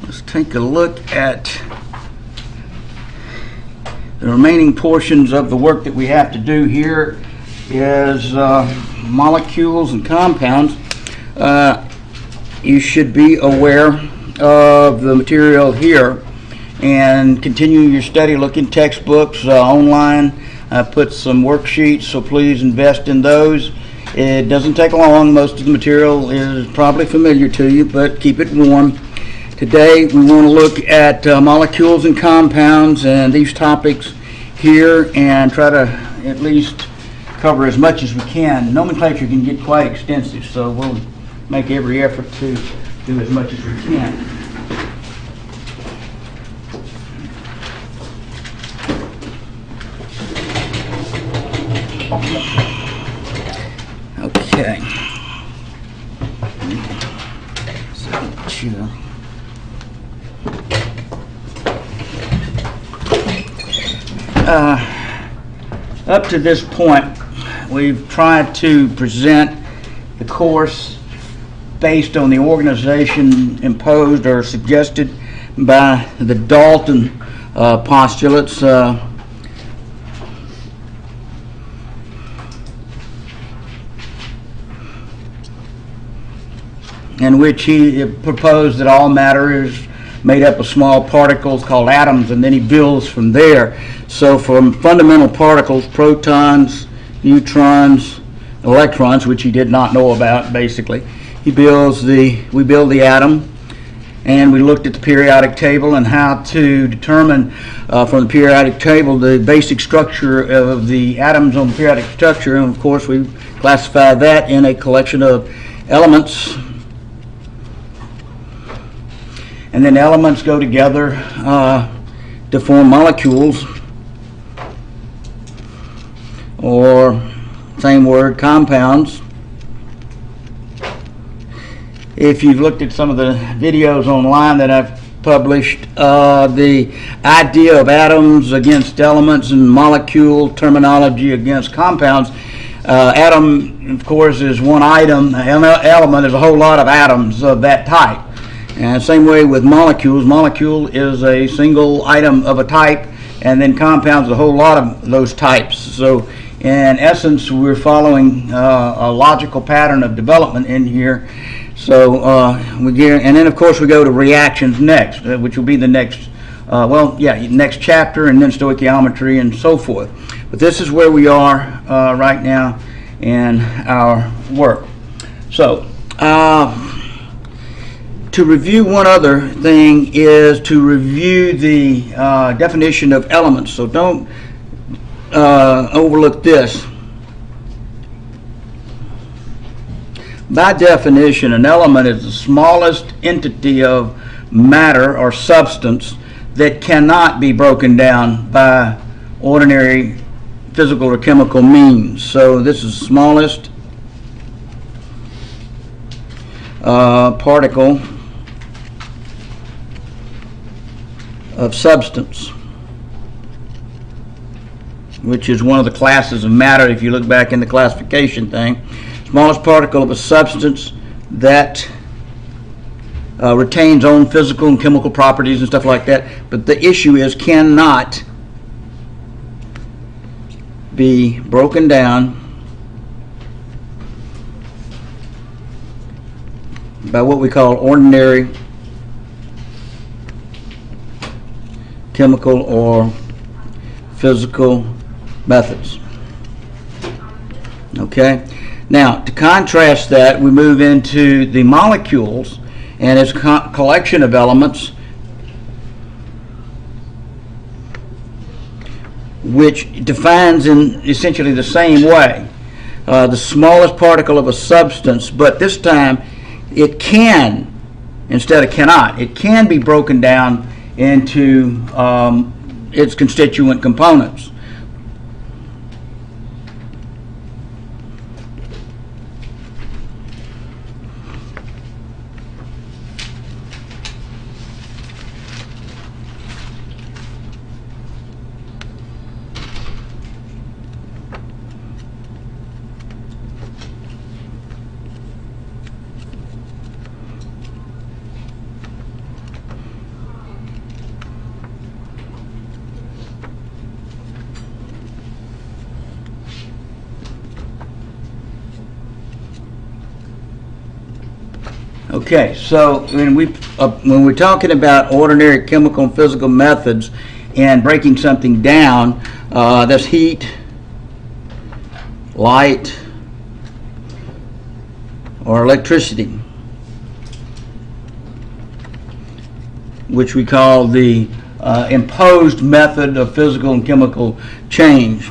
Let's take a look at the remaining portions of the work that we have to do. Here is molecules and compounds. You should be aware of the material here and continue your study. Look in textbooks online. I put some worksheets, so please invest in those. It doesn't take long. Most of the material is probably familiar to you, but keep it warm. Today we want to look at molecules and compounds and these topics here, and try to at least cover as much as we can. Nomenclature can get quite extensive, so we'll make every effort to do as much as we can. Okay. So, up to this point, we've tried to present the course based on the organization imposed or suggested by the Dalton postulates, in which he proposed that all matter is made up of small particles called atoms, and then he builds from there. So from fundamental particles, protons, neutrons, electrons, which he did not know about, basically, we build the atom, and we looked at the periodic table and how to determine from the periodic table the basic structure of the atoms on the periodic structure, and of course we classify that in a collection of elements. And then elements go together to form molecules, or same word, compounds. If you've looked at some of the videos online that I've published, the idea of atoms against elements and molecule terminology against compounds, atom, of course, is one item. Element is a whole lot of atoms of that type. And same way with molecules. Molecule is a single item of a type, and then compounds a whole lot of those types. So in essence, we're following a logical pattern of development in here. So and then of course we go to reactions next, which will be the next, next chapter, and then stoichiometry and so forth. But this is where we are right now in our work. So to review, one other thing is to review the definition of elements. So don't overlook this. By definition, an element is the smallest entity of matter or substance that cannot be broken down by ordinary physical or chemical means. So this is the smallest particle of substance, which is one of the classes of matter if you look back in the classification thing. Smallest particle of a substance that retains own physical and chemical properties and stuff like that, but the issue is cannot be broken down by what we call ordinary chemical or physical methods. Okay? Now, to contrast that, we move into the molecules, and its collection of elements which defines in essentially the same way the smallest particle of a substance, but this time it can, instead of cannot, it can be broken down into its constituent components. Okay, so when we're talking about ordinary chemical and physical methods and breaking something down, that's heat, light, or electricity, which we call the imposed method of physical and chemical change.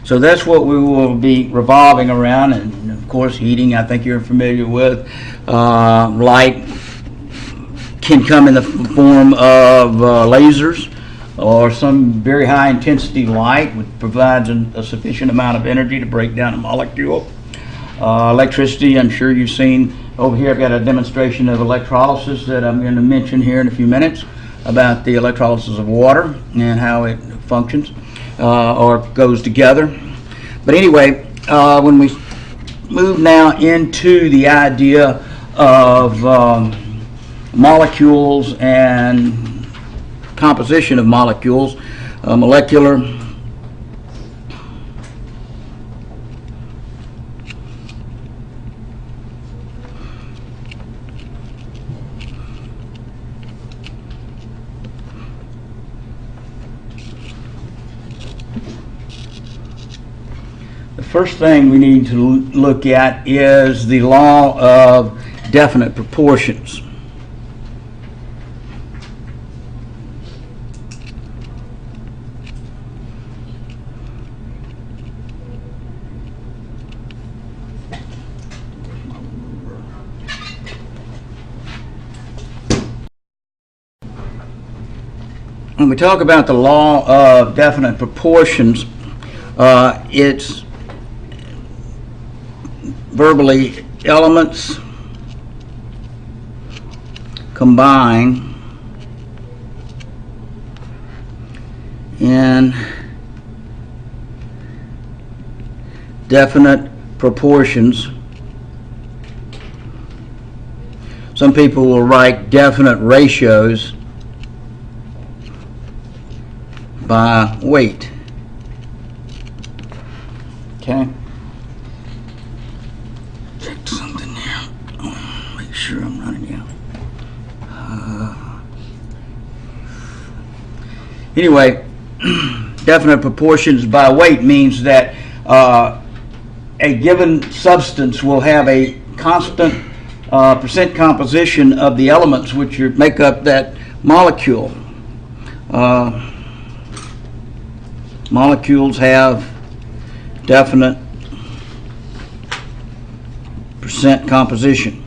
So that's what we will be revolving around, and of course heating, I think you're familiar with. Light can come in the form of lasers or some very high intensity light, which provides a sufficient amount of energy to break down a molecule. Electricity, I'm sure you've seen over here. I've got a demonstration of electrolysis that I'm going to mention here in a few minutes about the electrolysis of water and how it functions or goes together. But anyway, when we move now into the idea of molecules and composition of molecules, molecular the first thing we need to look at is the law of definite proportions. When we talk about the law of definite proportions, it's verbally elements combine in definite proportions. Some people will write definite ratios by weight. Okay. Check something here. Make sure I'm running out. Anyway, definite proportions by weight means that a given substance will have a constant percent composition of the elements which make up that molecule. Molecules have definite percent composition,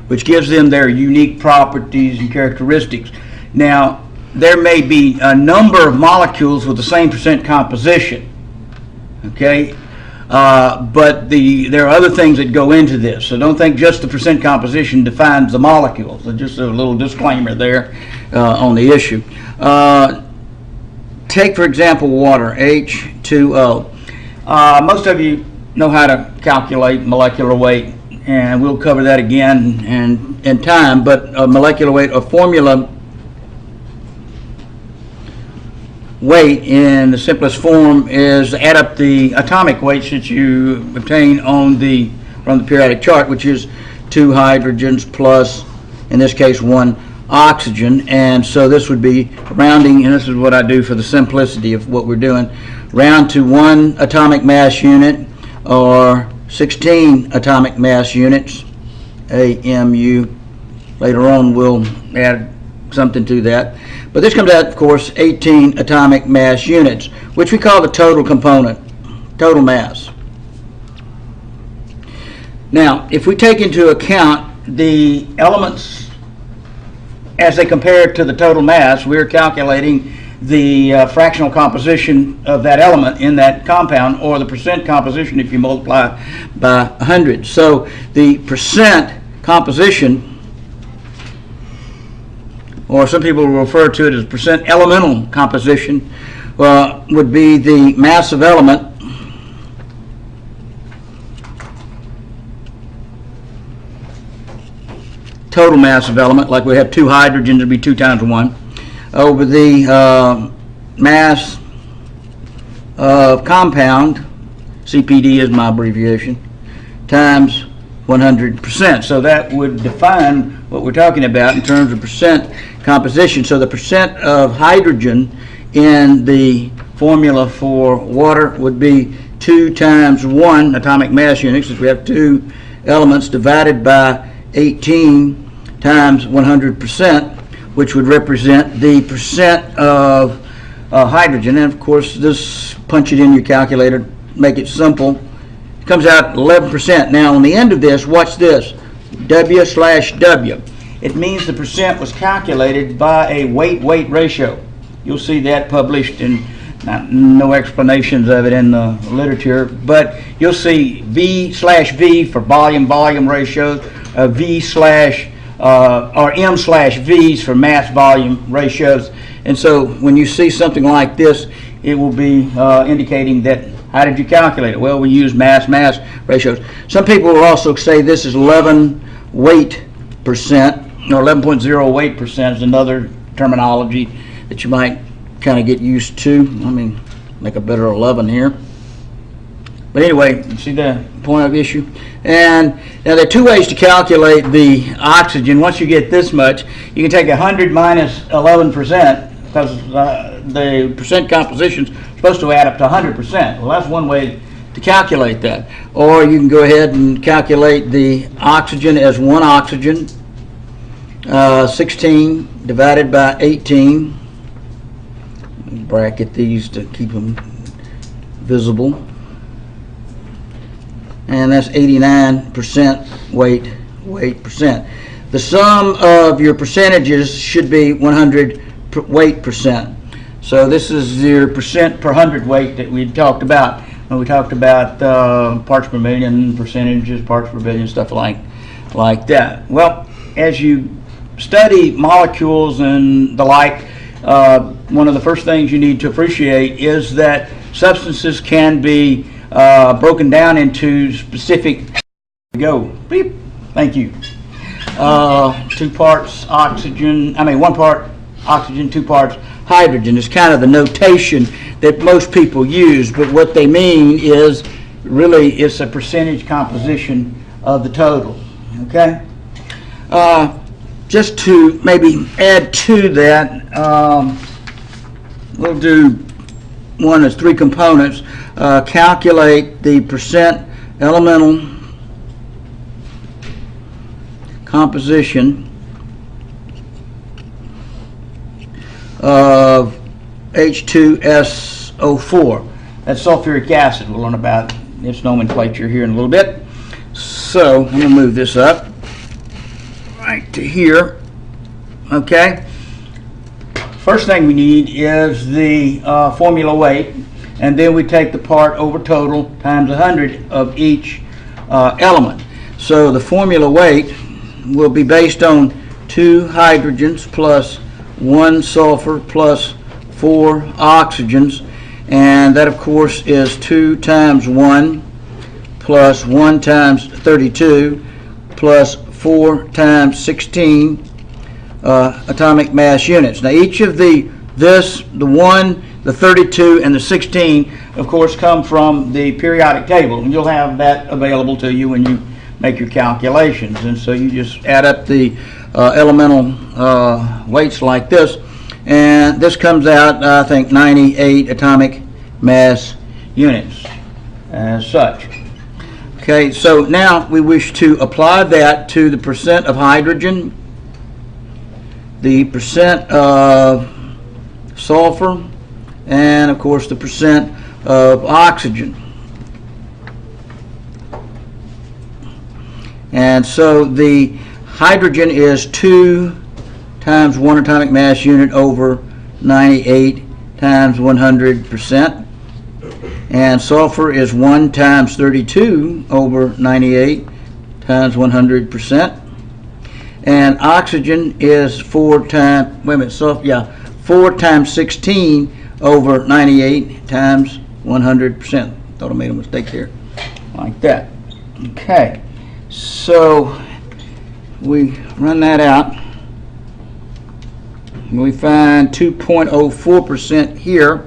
which gives them their unique properties and characteristics. Now, there may be a number of molecules with the same percent composition, okay? But there are other things that go into this. So don't think just the percent composition defines the molecules. So just a little disclaimer there on the issue. Take, for example, water, H2O. Most of you know how to calculate molecular weight, and we'll cover that again in time. But molecular weight, a formula weight in the simplest form is add up the atomic weights that you obtain from the periodic chart, which is 2 hydrogens plus, in this case, 1 oxygen. And so this would be rounding, and this is what I do for the simplicity of what we're doing, round to 1 atomic mass unit or 16 atomic mass units, AMU. Later on we'll add something to that. But this comes out, of course, 18 atomic mass units, which we call the total component, total mass. Now, if we take into account the elements as they compare to the total mass, we're calculating the fractional composition of that element in that compound, or the percent composition if you multiply by 100. So the percent composition, or some people refer to it as percent elemental composition, would be the mass of element total mass of element, like we have 2 hydrogens, it'd be 2 times 1, over the mass of compound, CPD is my abbreviation, times 100%. So that would define what we're talking about in terms of percent composition. So the percent of hydrogen in the formula for water would be 2 times 1 atomic mass unit, since we have 2 elements, divided by 18 times 100%, which would represent the percent of hydrogen. And of course, this, punch it in your calculator, make it simple, it comes out 11%. Now on the end of this, watch this, W/W. It means the percent was calculated by a weight-weight ratio. You'll see that published in, no explanations of it in the literature, but you'll see V/V for volume ratios, or M/V's for mass volume ratios. And so when you see something like this, it will be indicating that, how did you calculate it? Well, we use mass ratios. Some people will also say this is 11 weight percent, or 11.0 weight percent is another terminology that you might kind of get used to. Let me make a better 11 here. But anyway, you see the point of issue? And now there are 2 ways to calculate the oxygen. Once you get this much, you can take 100 minus 11%, because the percent composition is supposed to add up to 100%. Well, that's one way to calculate that. Or you can go ahead and calculate the oxygen as 1 oxygen, 16 divided by 18. Bracket these to keep them visible. And that's 89% weight percent. The sum of your percentages should be 100 weight percent. So this is your percent per hundredweight that we talked about. And we talked about parts per million, percentages, parts per billion, stuff like that. Well, as you study molecules and the like, one of the first things you need to appreciate is that substances can be broken down into specific, beep, thank you, 2 parts oxygen, 1 part oxygen, 2 parts hydrogen is kind of the notation that most people use, but what they mean is really it's a percentage composition of the total, okay? Just to maybe add to that, we'll do one that's 3 components. Calculate the percent elemental composition of H2SO4. That's sulfuric acid. We'll learn about its nomenclature here in a little bit. So I'm going to move this up right to here. Okay. First thing we need is the formula weight, and then we take the part over total times 100 of each element. So the formula weight will be based on 2 hydrogens plus 1 sulfur plus 4 oxygens, and that of course is 2 times 1 plus 1 times 32 plus 4 times 16 atomic mass units. Now each of the 1, the 32, and the 16 of course come from the periodic table, and you'll have that available to you when you make your calculations. And so you just add up the elemental weights like this, and this comes out, I think, 98 atomic mass units as such. Okay, so now we wish to apply that to the percent of hydrogen, the percent of sulfur, and of course the percent of oxygen. And so the hydrogen is 2 times 1 atomic mass unit over 98 times 100%. And sulfur is 1 times 32 over 98 times 100%. And oxygen is 4 times, 4 times 16 over 98 times 100%. Thought I made a mistake here. Like that. Okay. So we run that out, we find 2.04% here.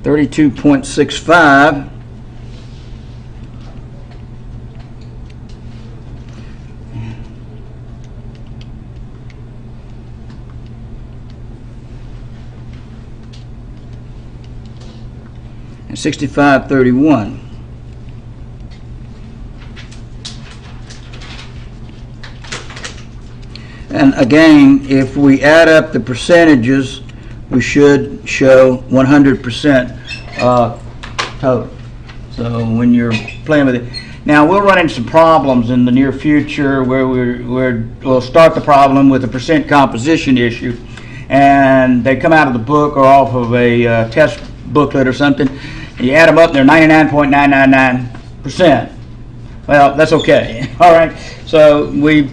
$32.65. And 65.31. And again, if we add up the percentages, we should show 100% total. So when you're playing with it, now we'll run into some problems in the near future where we'll start the problem with a percent composition issue, and they come out of the book or off of a test booklet or something. And you add them up, they're 99.999%. Well, that's okay. All right. So we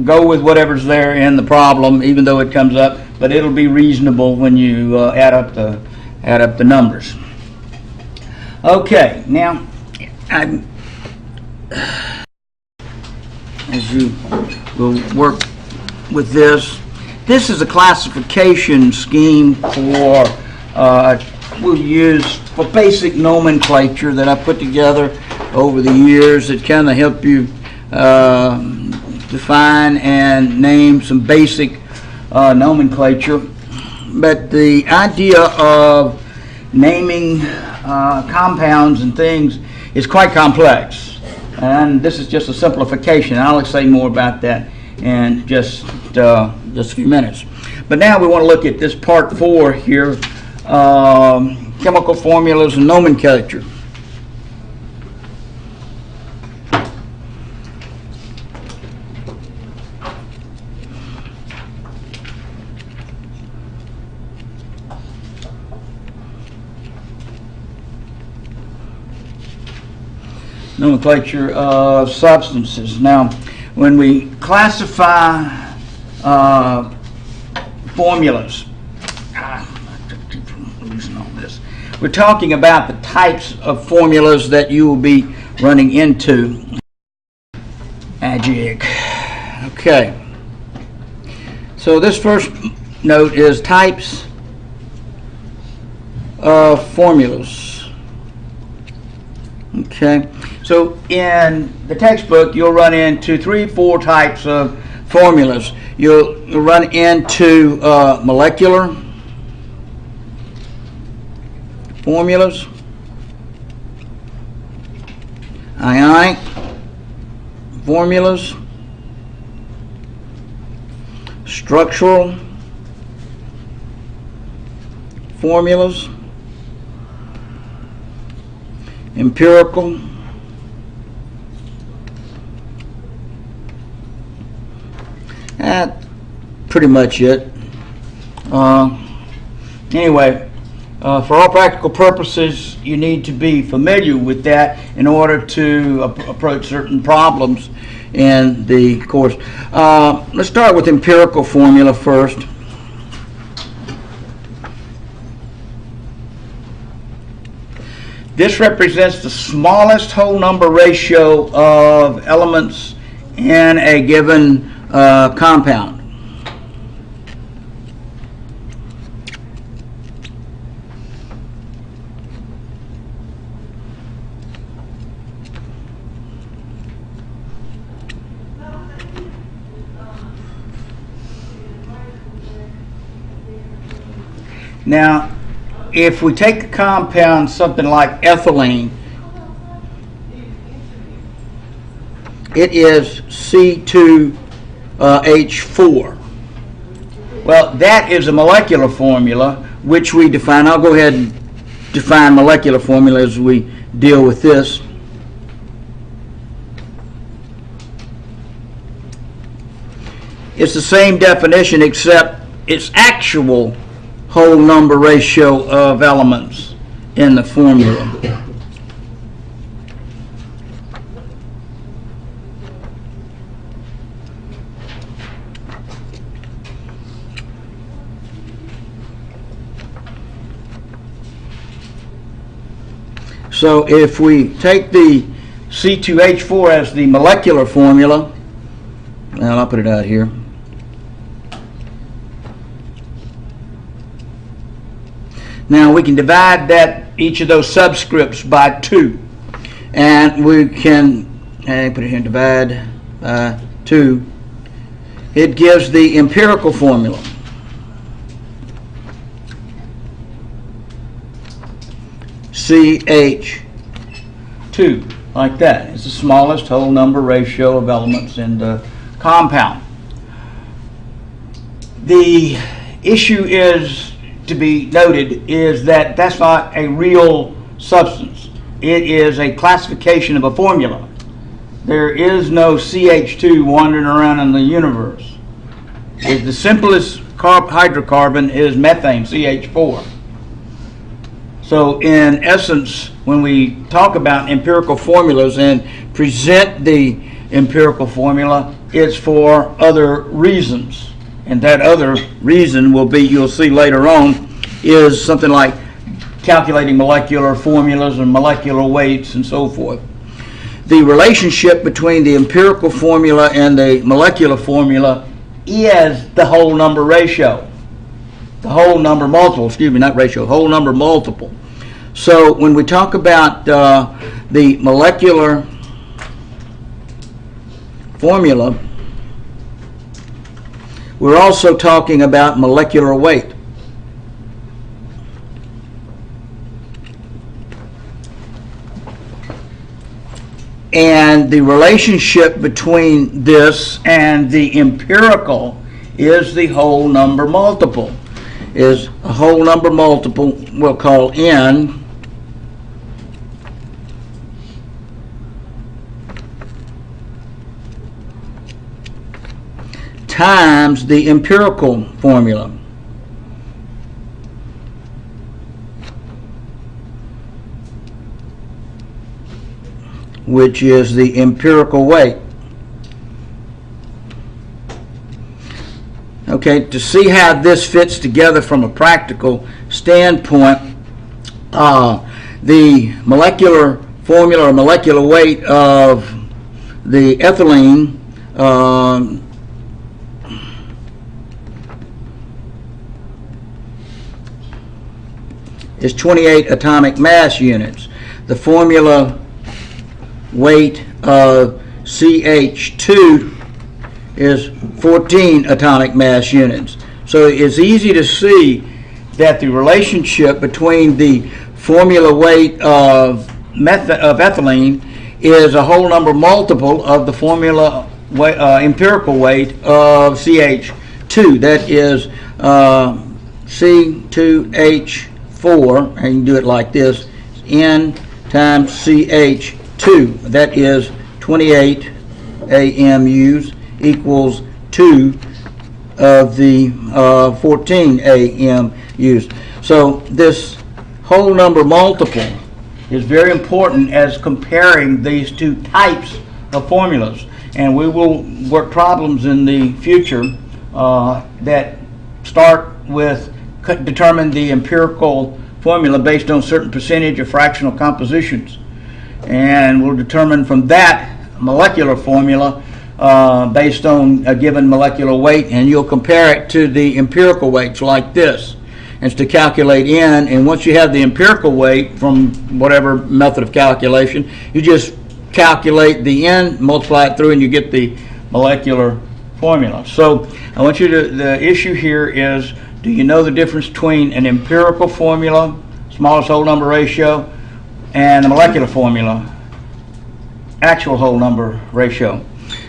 go with whatever's there in the problem, even though it comes up, but it'll be reasonable when you add up the numbers. Okay, now as you will work with this, this is a classification scheme for we'll use for basic nomenclature that I put together over the years that kind of help you define and name some basic nomenclature. But the idea of naming compounds and things is quite complex, and this is just a simplification. I'll say more about that in just a few minutes. But now we want to look at this part 4 here, chemical formulas and nomenclature. Nomenclature of substances. Now, when we classify formulas, we're talking about the types of formulas that you will be running into. AGIC. Okay. So this first note is types of formulas. Okay. So in the textbook, you'll run into 3, 4 types of formulas. You'll run into molecular formulas, ionic formulas, structural formulas, empirical, that's pretty much it. Anyway, for all practical purposes, you need to be familiar with that in order to approach certain problems in the course. Let's start with empirical formula first. This represents the smallest whole number ratio of elements in a given compound. Now, if we take a compound, something like ethylene, it is C2H4. Well, that is a molecular formula which we define. I'll go ahead and define molecular formula as we deal with this. It's the same definition except its actual whole number ratio of elements in the formula. So if we take the C2H4 as the molecular formula, well, I'll put it out here. Now we can divide each of those subscripts by 2, and we can put it here, divide by 2. It gives the empirical formula. CH2, like that. It's the smallest whole number ratio of elements in the compound. The issue is to be noted is that that's not a real substance. It is a classification of a formula. There is no CH2 wandering around in the universe. The simplest hydrocarbon is methane, CH4. So in essence, when we talk about empirical formulas and present the empirical formula, it's for other reasons. And that other reason will be, you'll see later on, is something like calculating molecular formulas and molecular weights and so forth. The relationship between the empirical formula and the molecular formula is the whole number ratio. The whole number multiple, excuse me, not ratio, whole number multiple. So when we talk about the molecular formula, we're also talking about molecular weight. And the relationship between this and the empirical is the whole number multiple. Is a whole number multiple we'll call N times the empirical formula. Which is the empirical weight. Okay, to see how this fits together from a practical standpoint, the molecular formula or molecular weight of the ethylene is 28 atomic mass units. The formula weight of CH2 is 14 atomic mass units. So it's easy to see that the relationship between the formula weight of ethylene is a whole number multiple of the formula empirical weight of CH2. That is C2H4, and you can do it like this, N times CH2. That is 28 AMUs equals 2 of the 14 AMUs. So this whole number multiple is very important as comparing these two types of formulas. And we will work problems in the future that start with determine the empirical formula based on certain percentage of fractional compositions. And we'll determine from that molecular formula based on a given molecular weight, and you'll compare it to the empirical weights like this. And it's to calculate N, and once you have the empirical weight from whatever method of calculation, you just calculate the N, multiply it through, and you get the molecular formula. So I want you to, the issue here is, do you know the difference between an empirical formula, smallest whole number ratio, and the molecular formula, actual whole number ratio?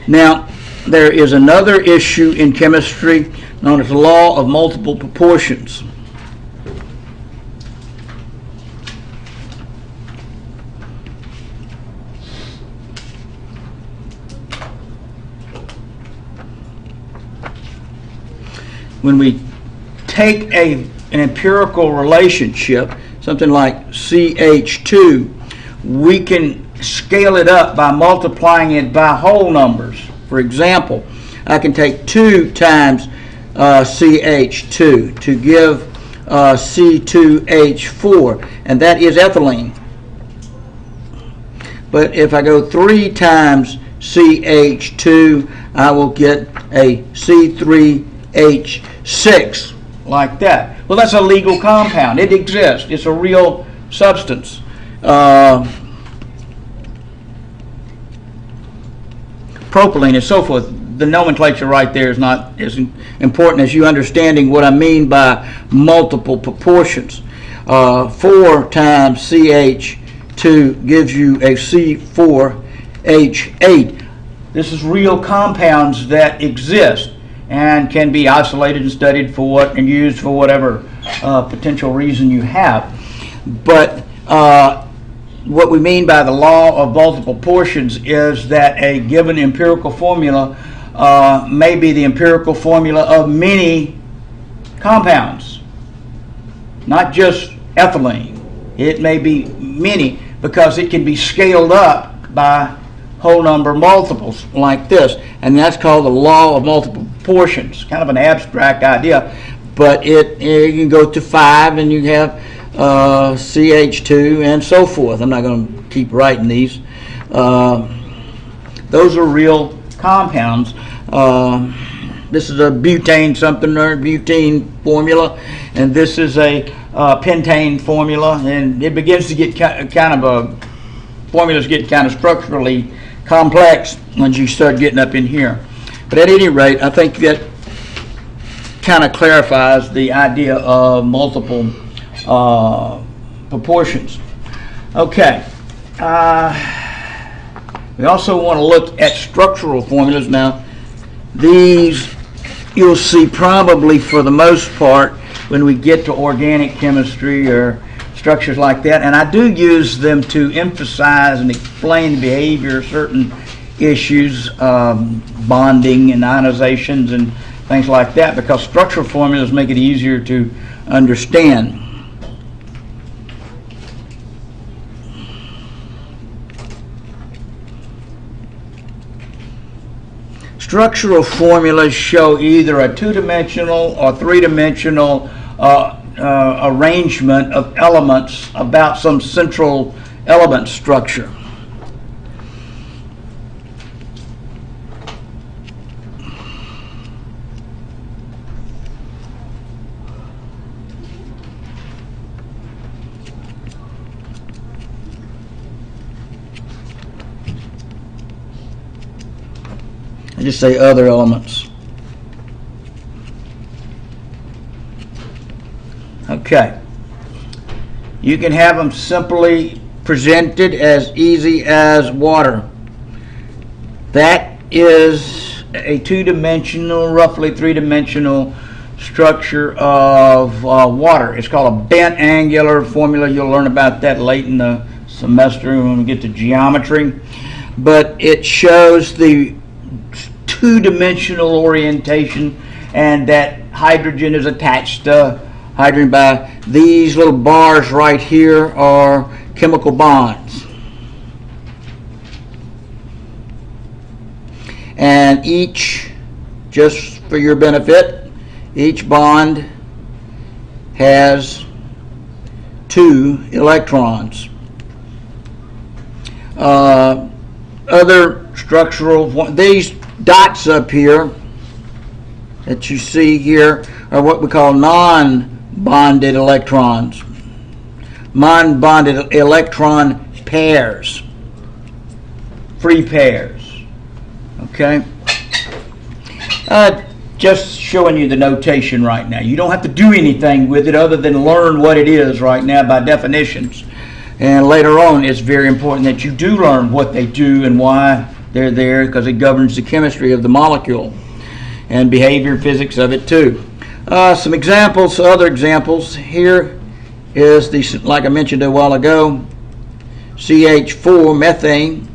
Now, there is another issue in chemistry known as the law of multiple proportions. When we take an empirical relationship, something like CH2, we can scale it up by multiplying it by whole numbers. For example, I can take 2 times CH2 to give C2H4, and that is ethylene. But if I go 3 times CH2, I will get a C3H6, like that. Well, that's a legal compound. It exists. It's a real substance. Propylene and so forth. The nomenclature right there is not as important as you understanding what I mean by multiple proportions. 4 times CH2 gives you a C4H8. This is real compounds that exist and can be isolated and studied for what and used for whatever potential reason you have. But what we mean by the law of multiple portions is that a given empirical formula may be the empirical formula of many compounds, not just ethylene. It may be many because it can be scaled up by whole number multiples like this, and that's called the law of multiple proportions. Kind of an abstract idea, but you can go to 5 and you have CH2 and so forth. I'm not going to keep writing these. Those are real compounds. This is a butane something or butene formula, and this is a pentane formula, and it begins to get formulas get kind of structurally complex once you start getting up in here. But at any rate, I think that kind of clarifies the idea of multiple proportions. Okay. We also want to look at structural formulas. Now, these you'll see probably for the most part when we get to organic chemistry or structures like that, and I do use them to emphasize and explain the behavior of certain issues, bonding and ionizations and things like that, because structural formulas make it easier to understand. Structural formulas show either a two-dimensional or three-dimensional arrangement of elements about some central element structure. I just say other elements. Okay. You can have them simply presented as easy as water. That is a two-dimensional, roughly three-dimensional structure of water. It's called a bent angular formula. You'll learn about that late in the semester when we get to geometry. But it shows the two-dimensional orientation, and that hydrogen is attached to hydrogen by these little bars right here are chemical bonds. And each, just for your benefit, each bond has 2 electrons. Other structural, these dots up here that you see here are what we call non-bonded electrons. Non-bonded electron pairs. Free pairs. Okay? Just showing you the notation right now. You don't have to do anything with it other than learn what it is right now by definitions. And later on, it's very important that you do learn what they do and why they're there, because it governs the chemistry of the molecule and behavior physics of it too. Some examples, other examples. Here is the, like I mentioned a while ago, CH4 methane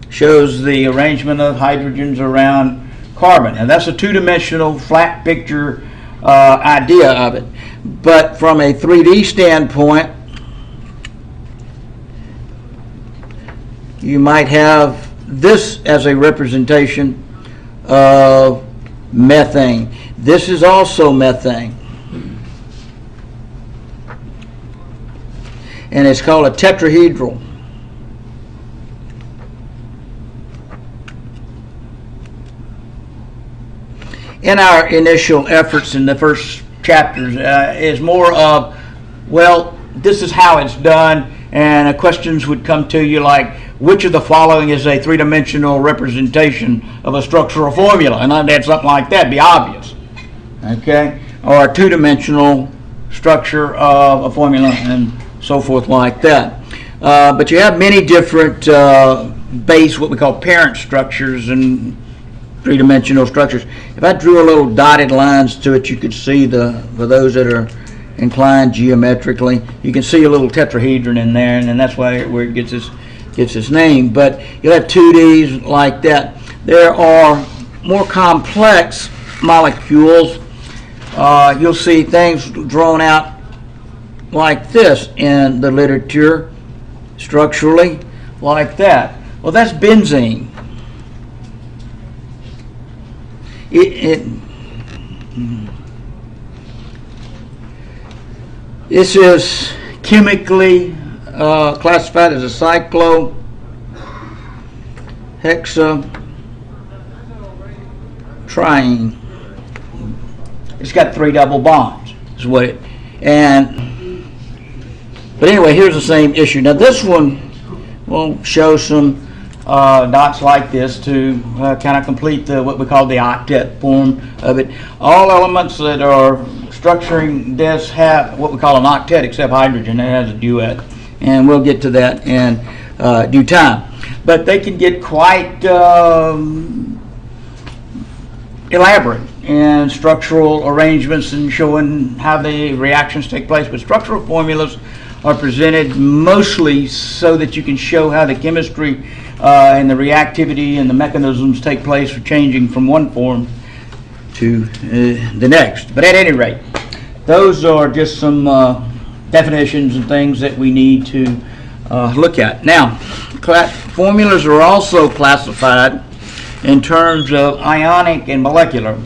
shows the arrangement of hydrogens around carbon, and that's a two-dimensional flat picture idea of it. But from a 3D standpoint, you might have this as a representation of methane. This is also methane. And it's called a tetrahedral. in our initial efforts in the first chapters is more of, well, this is how it's done, and questions would come to you like, which of the following is a three-dimensional representation of a structural formula? And I'd add something like that, be obvious, okay? Or a two-dimensional structure of a formula and so forth like that. But you have many different base, what we call parent structures and three-dimensional structures. If I drew a little dotted lines to it, you could see for those that are inclined geometrically, you can see a little tetrahedron in there, and that's where it gets its name. But you'll have 2Ds like that. There are more complex molecules. You'll see things drawn out like this in the literature, structurally, like that. Well, that's benzene. This is chemically classified as a cyclohexatriene. It's got 3 double bonds, is what it. But anyway, here's the same issue. Now this one will show some dots like this to kind of complete what we call the octet form of it. All elements that are structuring this have what we call an octet, except hydrogen. It has a duet, and we'll get to that in due time. But they can get quite elaborate in structural arrangements and showing how the reactions take place. But structural formulas are presented mostly so that you can show how the chemistry and the reactivity and the mechanisms take place for changing from one form to the next. But at any rate, those are just some definitions and things that we need to look at. Now, formulas are also classified in terms of ionic and molecular.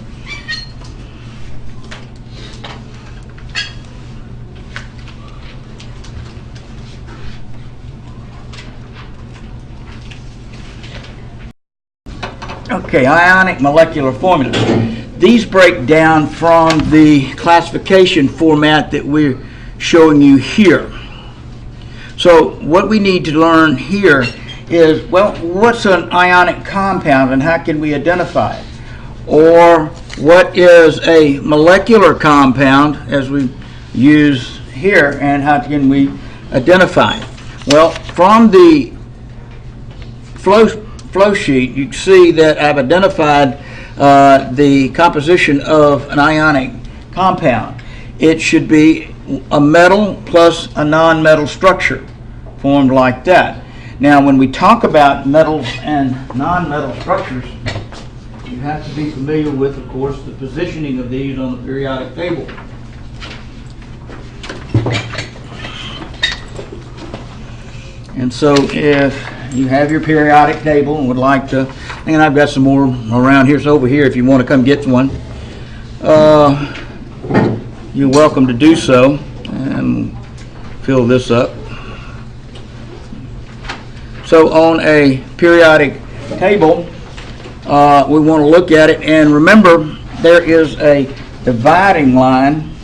Okay, ionic molecular formulas. These break down from the classification format that we're showing you here. So what we need to learn here is, well, what's an ionic compound and how can we identify it? Or what is a molecular compound, as we use here, and how can we identify it? Well, from the flow sheet, you can see that I've identified the composition of an ionic compound. It should be a metal plus a non-metal structure formed like that. Now, when we talk about metals and non-metal structures, you have to be familiar with, of course, the positioning of these on the periodic table. And so if you have your periodic table and would like to, and I've got some more around here, so over here if you want to come get one, you're welcome to do so and fill this up. So on a periodic table, we want to look at it, and remember there is a dividing line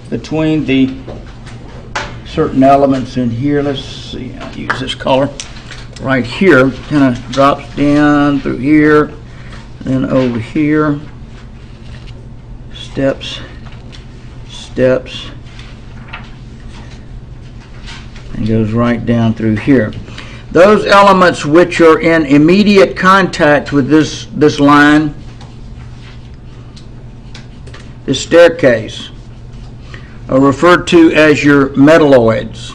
between the certain elements in here. Let's see, I'll use this color right here. Kind of drops down through here, then over here, steps, and goes right down through here. Those elements which are in immediate contact with this line, this staircase, are referred to as your metalloids.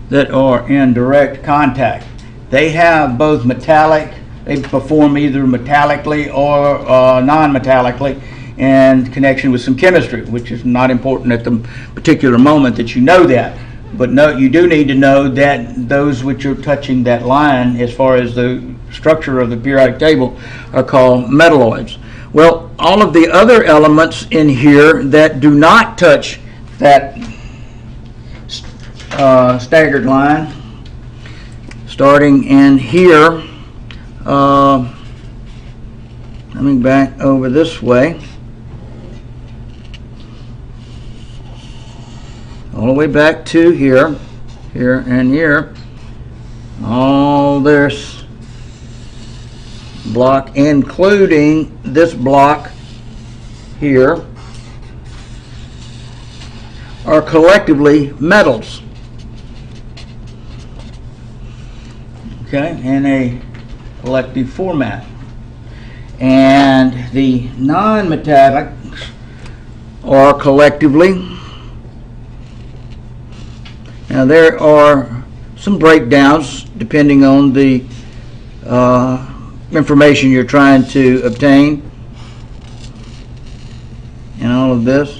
That are in direct contact. They have both metallic, they perform either metallically or non-metallically in connection with some chemistry, which is not important at the particular moment that you know that. But no, you do need to know that those which are touching that line as far as the structure of the periodic table are called metalloids. Well, all of the other elements in here that do not touch that staggered line, starting in here, coming back over this way, all the way back to here, here and here. All this block, including this block here, are collectively metals. Okay, in a collective format. And the non-metallics are collectively. Now there are some breakdowns depending on the information you're trying to obtain and all of this.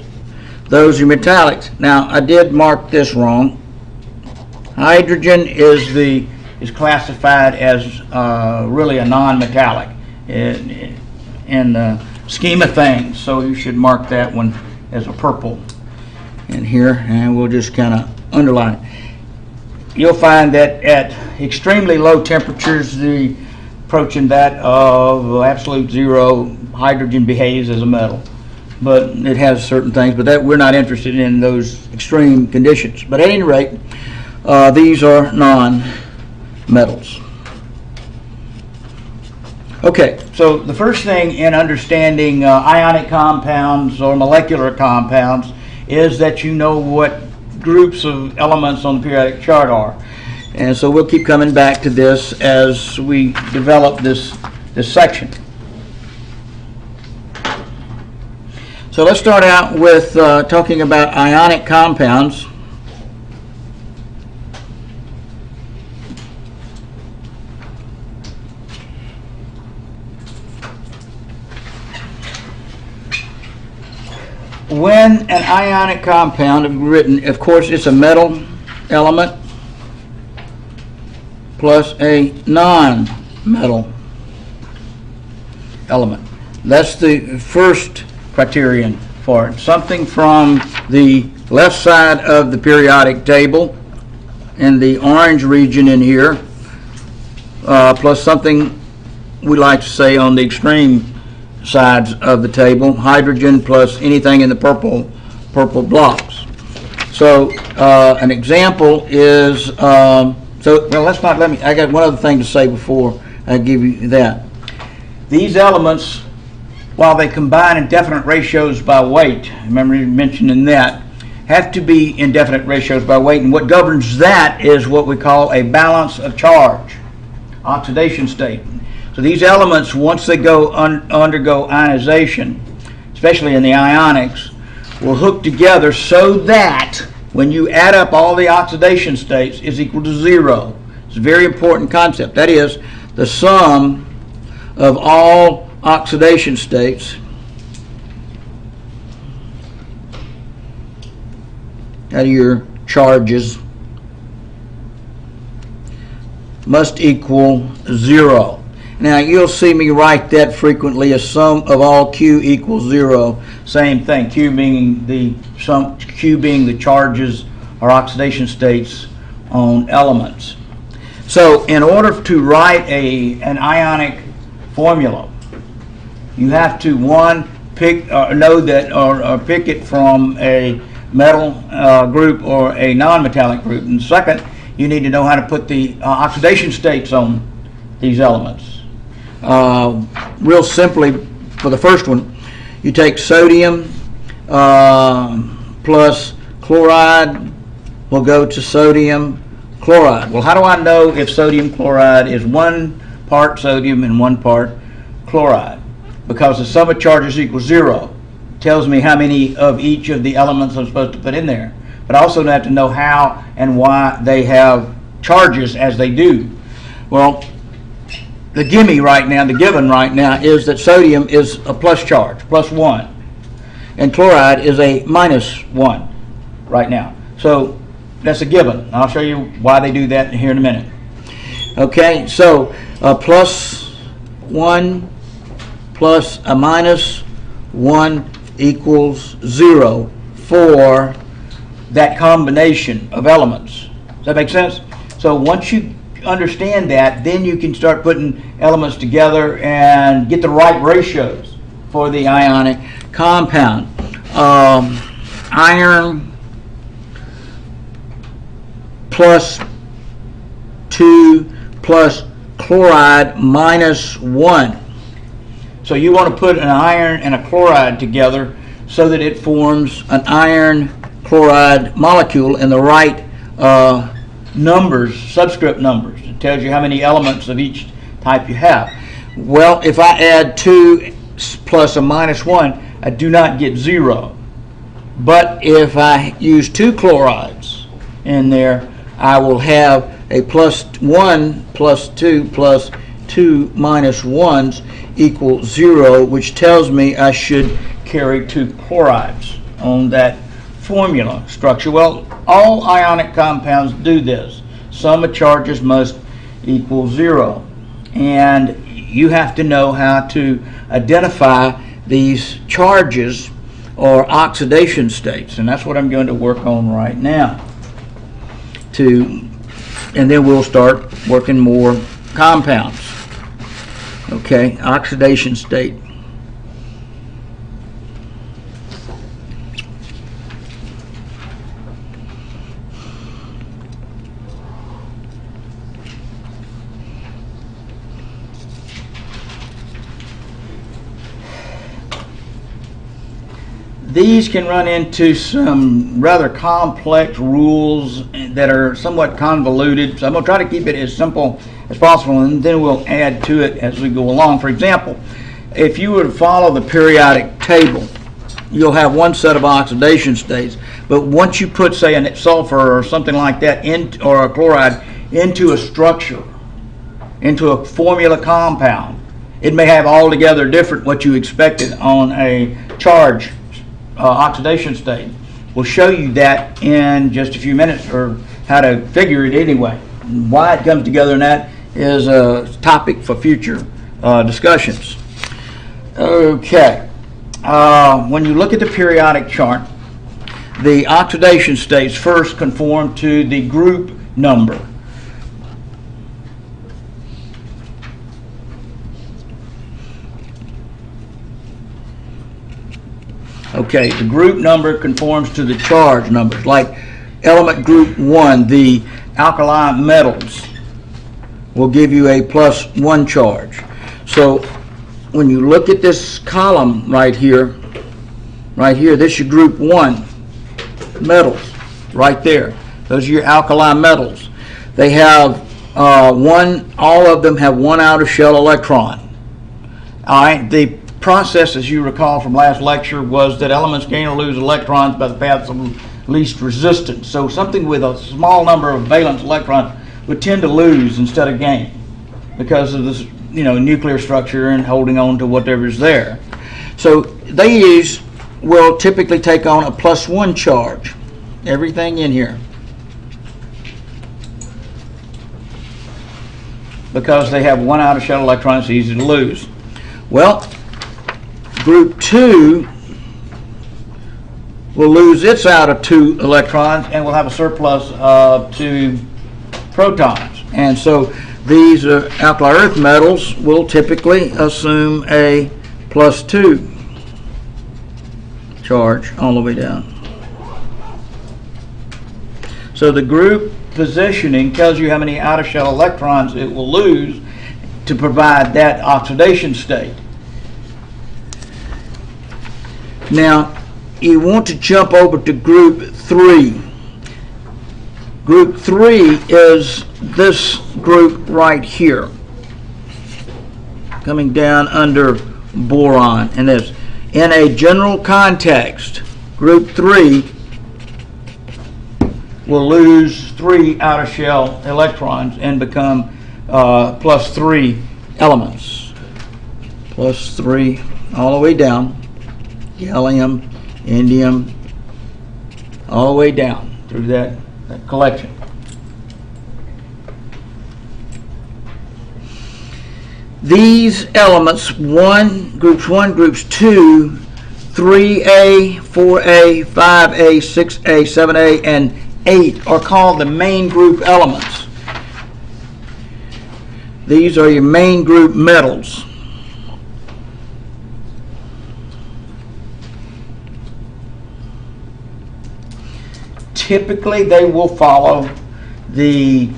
Those are metallics. Now I did mark this wrong. Hydrogen is classified as really a non-metallic in the scheme of things, so you should mark that one as a purple in here, and we'll just kind of underline it. You'll find that at extremely low temperatures, approaching that of absolute zero, hydrogen behaves as a metal. But it has certain things, but that we're not interested in those extreme conditions. But at any rate, these are non-metals. Okay, so the first thing in understanding ionic compounds or molecular compounds is that you know what groups of elements on the periodic chart are. And so we'll keep coming back to this as we develop this section. So let's start out with talking about ionic compounds. When an ionic compound is written, of course, it's a metal element plus a non-metal element. That's the first criterion for it. Something from the left side of the periodic table in the orange region in here, plus something we like to say on the extreme sides of the table, hydrogen plus anything in the purple blocks. So an example is, I got one other thing to say before I give you that. These elements, while they combine in definite ratios by weight, remember mentioning that, have to be in definite ratios by weight, and what governs that is what we call a balance of charge, oxidation state. So these elements, once they go undergo ionization, especially in the ionics, will hook together so that when you add up all the oxidation states is equal to zero. It's a very important concept. That is, the sum of all oxidation states out of your charges must equal zero. Now you'll see me write that frequently as sum of all Q equals zero. Same thing, Q being the charges or oxidation states on elements. So in order to write an ionic formula, you have to pick it from a metal group or a non-metallic group, and second, you need to know how to put the oxidation states on these elements. Real simply, for the first one, you take sodium plus chloride will go to sodium chloride. Well, how do I know if sodium chloride is 1 part sodium and 1 part chloride? Because the sum of charges equals zero. It tells me how many of each of the elements I'm supposed to put in there. But I also have to know how and why they have charges as they do. Well, the given right now is that sodium is a plus charge, +1, and chloride is a -1 right now. So that's a given. I'll show you why they do that here in a minute. Okay, so +1 plus a -1 equals 0 for that combination of elements. Does that make sense? So once you understand that, then you can start putting elements together and get the right ratios for the ionic compound. Iron plus 2 plus chloride minus 1. So you want to put an iron and a chloride together so that it forms an iron chloride molecule in the right numbers, subscript numbers. It tells you how many elements of each type you have. Well, if I add 2 plus a minus 1, I do not get 0. But if I use 2 chlorides in there, I will have a plus 1 plus 2 plus 2 minus 1s equal 0, which tells me I should carry 2 chlorides on that formula structure. Well, all ionic compounds do this. Sum of charges must equal 0. And you have to know how to identify these charges or oxidation states. And that's what I'm going to work on right now. And then we'll start working more compounds. Okay, oxidation state. These can run into some rather complex rules that are somewhat convoluted, so I'm going to try to keep it as simple as possible, and then we'll add to it as we go along. For example, if you were to follow the periodic table, you'll have one set of oxidation states, but once you put, say, a sulfur or something like that, or a chloride, into a structure, into a formula compound, it may have altogether different what you expected on a charge oxidation state. We'll show you that in just a few minutes, or how to figure it anyway. Why it comes together, and that is a topic for future discussions. Okay, when you look at the periodic chart, the oxidation states first conform to the group number. Okay, the group number conforms to the charge numbers. Like element group 1, the alkali metals, will give you a +1 charge. So when you look at this column right here, this is your group 1 metals right there. Those are your alkali metals. They have all of them have 1 outer shell electron. All right, the process, as you recall from last lecture, was that elements gain or lose electrons by the paths of least resistance. So something with a small number of valence electrons would tend to lose instead of gain because of this, nuclear structure and holding on to whatever's there. So these will typically take on a +1 charge. Everything in here, because they have 1 outer shell electron, it's easy to lose. Well, group 2 will lose its outer 2 electrons and will have a surplus of 2 protons. And so these alkali earth metals will typically assume a +2 charge all the way down. So the group positioning tells you how many outer shell electrons it will lose to provide that oxidation state. Now, you want to jump over to group 3. Group 3 is this group right here, coming down under boron. And this, in a general context, group 3 will lose 3 outer shell electrons and become +3 elements. +3 all the way down. Gallium, indium, all the way down through that collection. These elements, groups 1, groups 2 3A, 4A, 5A, 6A, 7A, and 8 are called the main group elements. These are your main group metals. Typically, they will follow the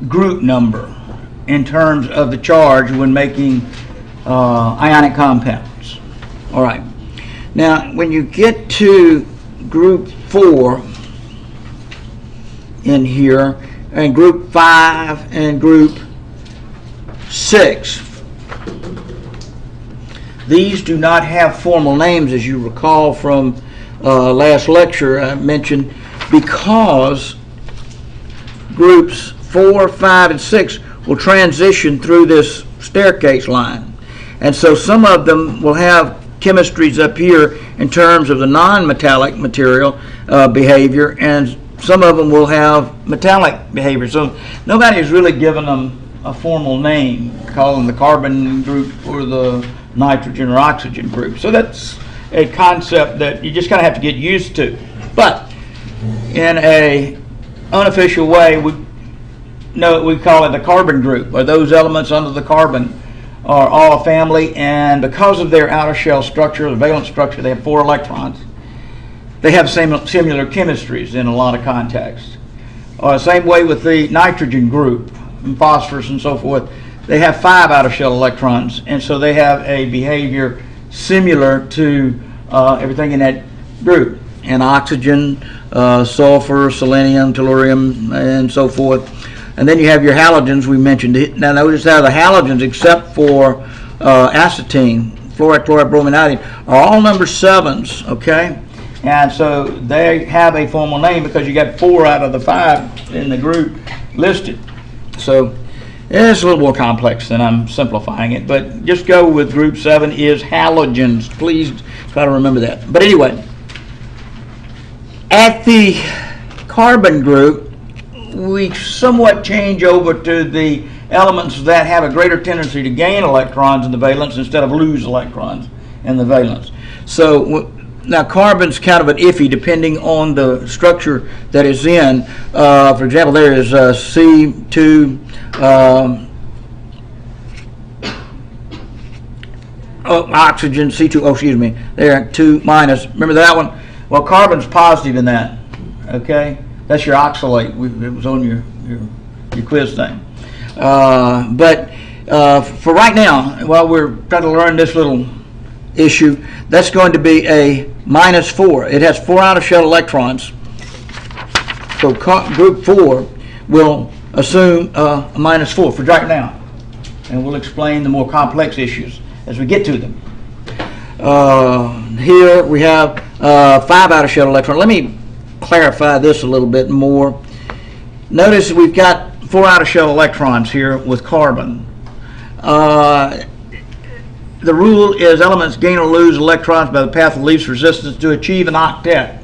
group number in terms of the charge when making ionic compounds. All right. Now, when you get to group 4 in here, and group 5 and group 6, these do not have formal names, as you recall from last lecture I mentioned, because groups 4, 5, and 6 will transition through this staircase line. And so some of them will have chemistries up here in terms of the non-metallic material behavior, and some of them will have metallic behavior. So nobody has really given them a formal name, calling the carbon group or the nitrogen or oxygen group. So that's a concept that you just kind of have to get used to. But in a unofficial way, we call it the carbon group, or those elements under the carbon are all a family, and because of their outer shell structure, the valence structure, they have 4 electrons. They have similar chemistries in a lot of contexts. Same way with the nitrogen group, and phosphorus and so forth. They have 5 outer shell electrons, and so they have a behavior similar to everything in that group. And oxygen, sulfur, selenium, tellurium, and so forth. And then you have your halogens we mentioned. Now notice how the halogens, except for acetine, fluoride, chloride, bromine, iodine, are all number 7s, okay? And so they have a formal name because you got 4 out of the 5 in the group listed. So it's a little more complex than I'm simplifying it, but just go with group 7 is halogens. Please try to remember that. But anyway, at the carbon group, we somewhat change over to the elements that have a greater tendency to gain electrons in the valence instead of lose electrons in the valence. So now carbon's kind of an iffy depending on the structure that is in. For example, there is C2 oxygen, C2, excuse me, there, 2 minus. Remember that one? Well, carbon's positive in that, okay? That's your oxalate. It was on your quiz thing. But for right now, while we're trying to learn this little issue, that's going to be a -4. It has 4 outer shell electrons. So group 4 will assume a -4 for right now. And we'll explain the more complex issues as we get to them. Here we have 5 outer shell electrons. Let me clarify this a little bit more. Notice we've got 4 outer shell electrons here with carbon. The rule is elements gain or lose electrons by the path of least resistance to achieve an octet.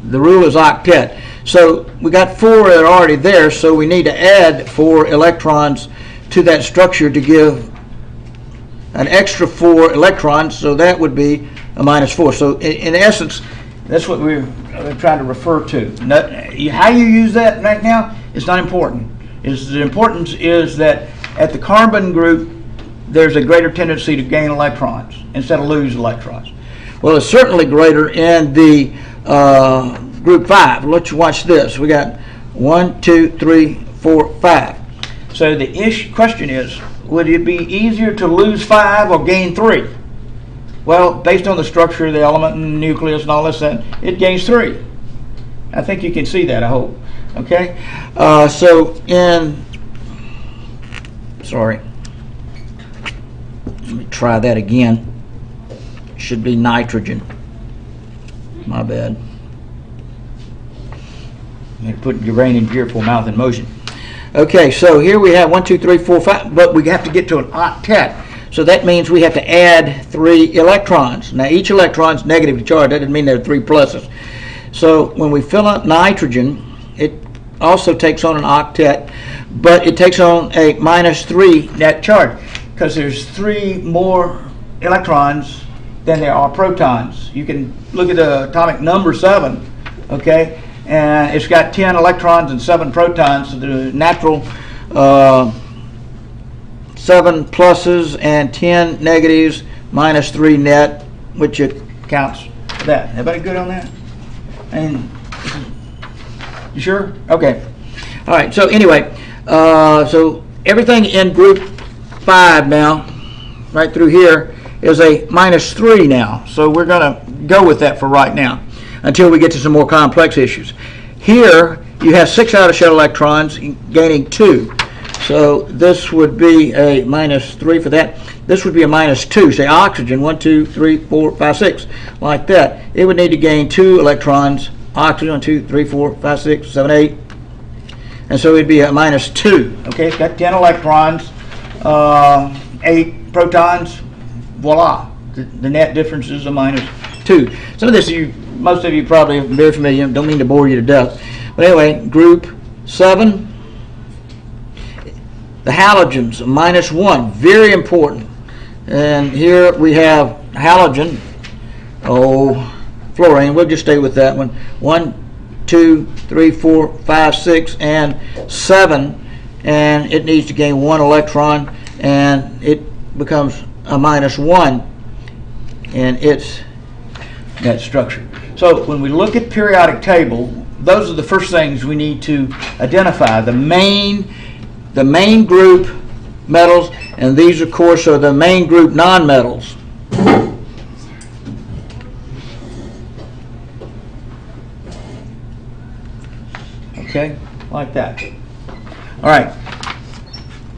The rule is octet. So we got 4 that are already there, so we need to add 4 electrons to that structure to give an extra 4 electrons, so that would be a -4. So in essence, that's what we're trying to refer to. How you use that right now is not important. The importance is that at the carbon group, there's a greater tendency to gain electrons instead of lose electrons. Well, it's certainly greater in the group 5. Let's watch this. We got 1, 2, 3, 4, 5. So the question is, would it be easier to lose 5 or gain 3? Well, based on the structure of the element and nucleus and all this, it gains 3. I think you can see that, I hope. Okay? Sorry. Let me try that again. Should be nitrogen. My bad. I'm putting uranium gear for mouth in motion. Okay, so here we have 1, 2, 3, 4, 5, but we have to get to an octet. So that means we have to add 3 electrons. Now each electron is negatively charged. That doesn't mean there are 3 pluses. So when we fill up nitrogen, it also takes on an octet, but it takes on a -3 net charge because there's 3 more electrons than there are protons. You can look at the atomic number 7, okay, and it's got 10 electrons and 7 protons. So the natural 7 pluses and 10 negatives minus 3 net, which accounts for that. Everybody good on that? And you sure? Okay. All right. So anyway, so everything in group 5 now, right through here, is a minus 3 now. So we're going to go with that for right now until we get to some more complex issues. Here you have 6 outer shell electrons gaining 2. So this would be a minus 3 for that. This would be a minus 2. Say oxygen, 1, 2, 3, 4, 5, 6, like that. It would need to gain 2 electrons. Oxygen, 1, 2, 3, 4, 5, 6, 7, 8. And so it'd be a minus 2. Okay, it's got 10 electrons, 8 protons. Voila, the net difference is a minus 2. Some of this, most of you probably are very familiar. Don't mean to bore you to death. But anyway, group 7, the halogens, minus 1, very important. And here we have halogen, fluorine. We'll just stay with that one. 1, 2, 3, 4, 5, 6, and 7. And it needs to gain 1 electron, and it becomes a minus 1 in its net structure. So when we look at periodic table, those are the first things we need to identify. The main group metals, and these of course are the main group nonmetals. Okay, like that. All right.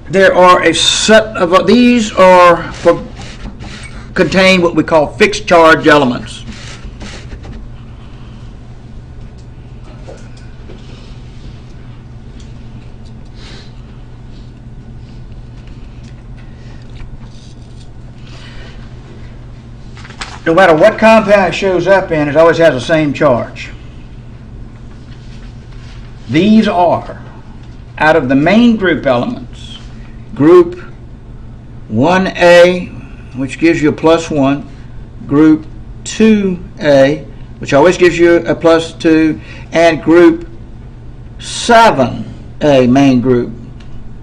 There are a set of these contain what we call fixed charge elements. No matter what compound it shows up in, it always has the same charge. These are, out of the main group elements, group 1A, which gives you a plus 1, group 2A, which always gives you a plus 2, and group 7A, main group,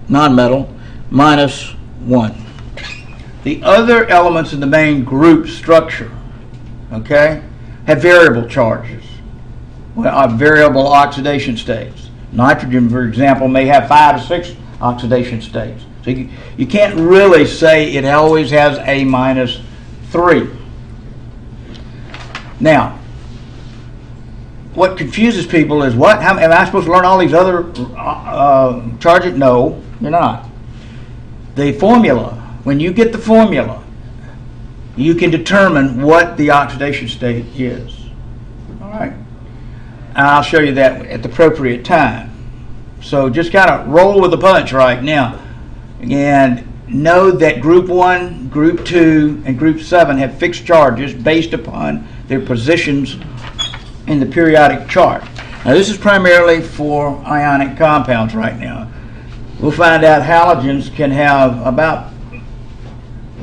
nonmetal, minus 1. The other elements in the main group structure, okay, have variable charges, variable oxidation states. Nitrogen, for example, may have 5 to 6 oxidation states. So you can't really say it always has a minus 3. Now, what confuses people is what? How am I supposed to learn all these other charges? No, you're not. The formula, when you get the formula, you can determine what the oxidation state is. All right. I'll show you that at the appropriate time. So just kind of roll with the punch right now. And know that group 1, group 2, and group 7 have fixed charges based upon their positions in the periodic chart. Now this is primarily for ionic compounds right now. We'll find out halogens can have about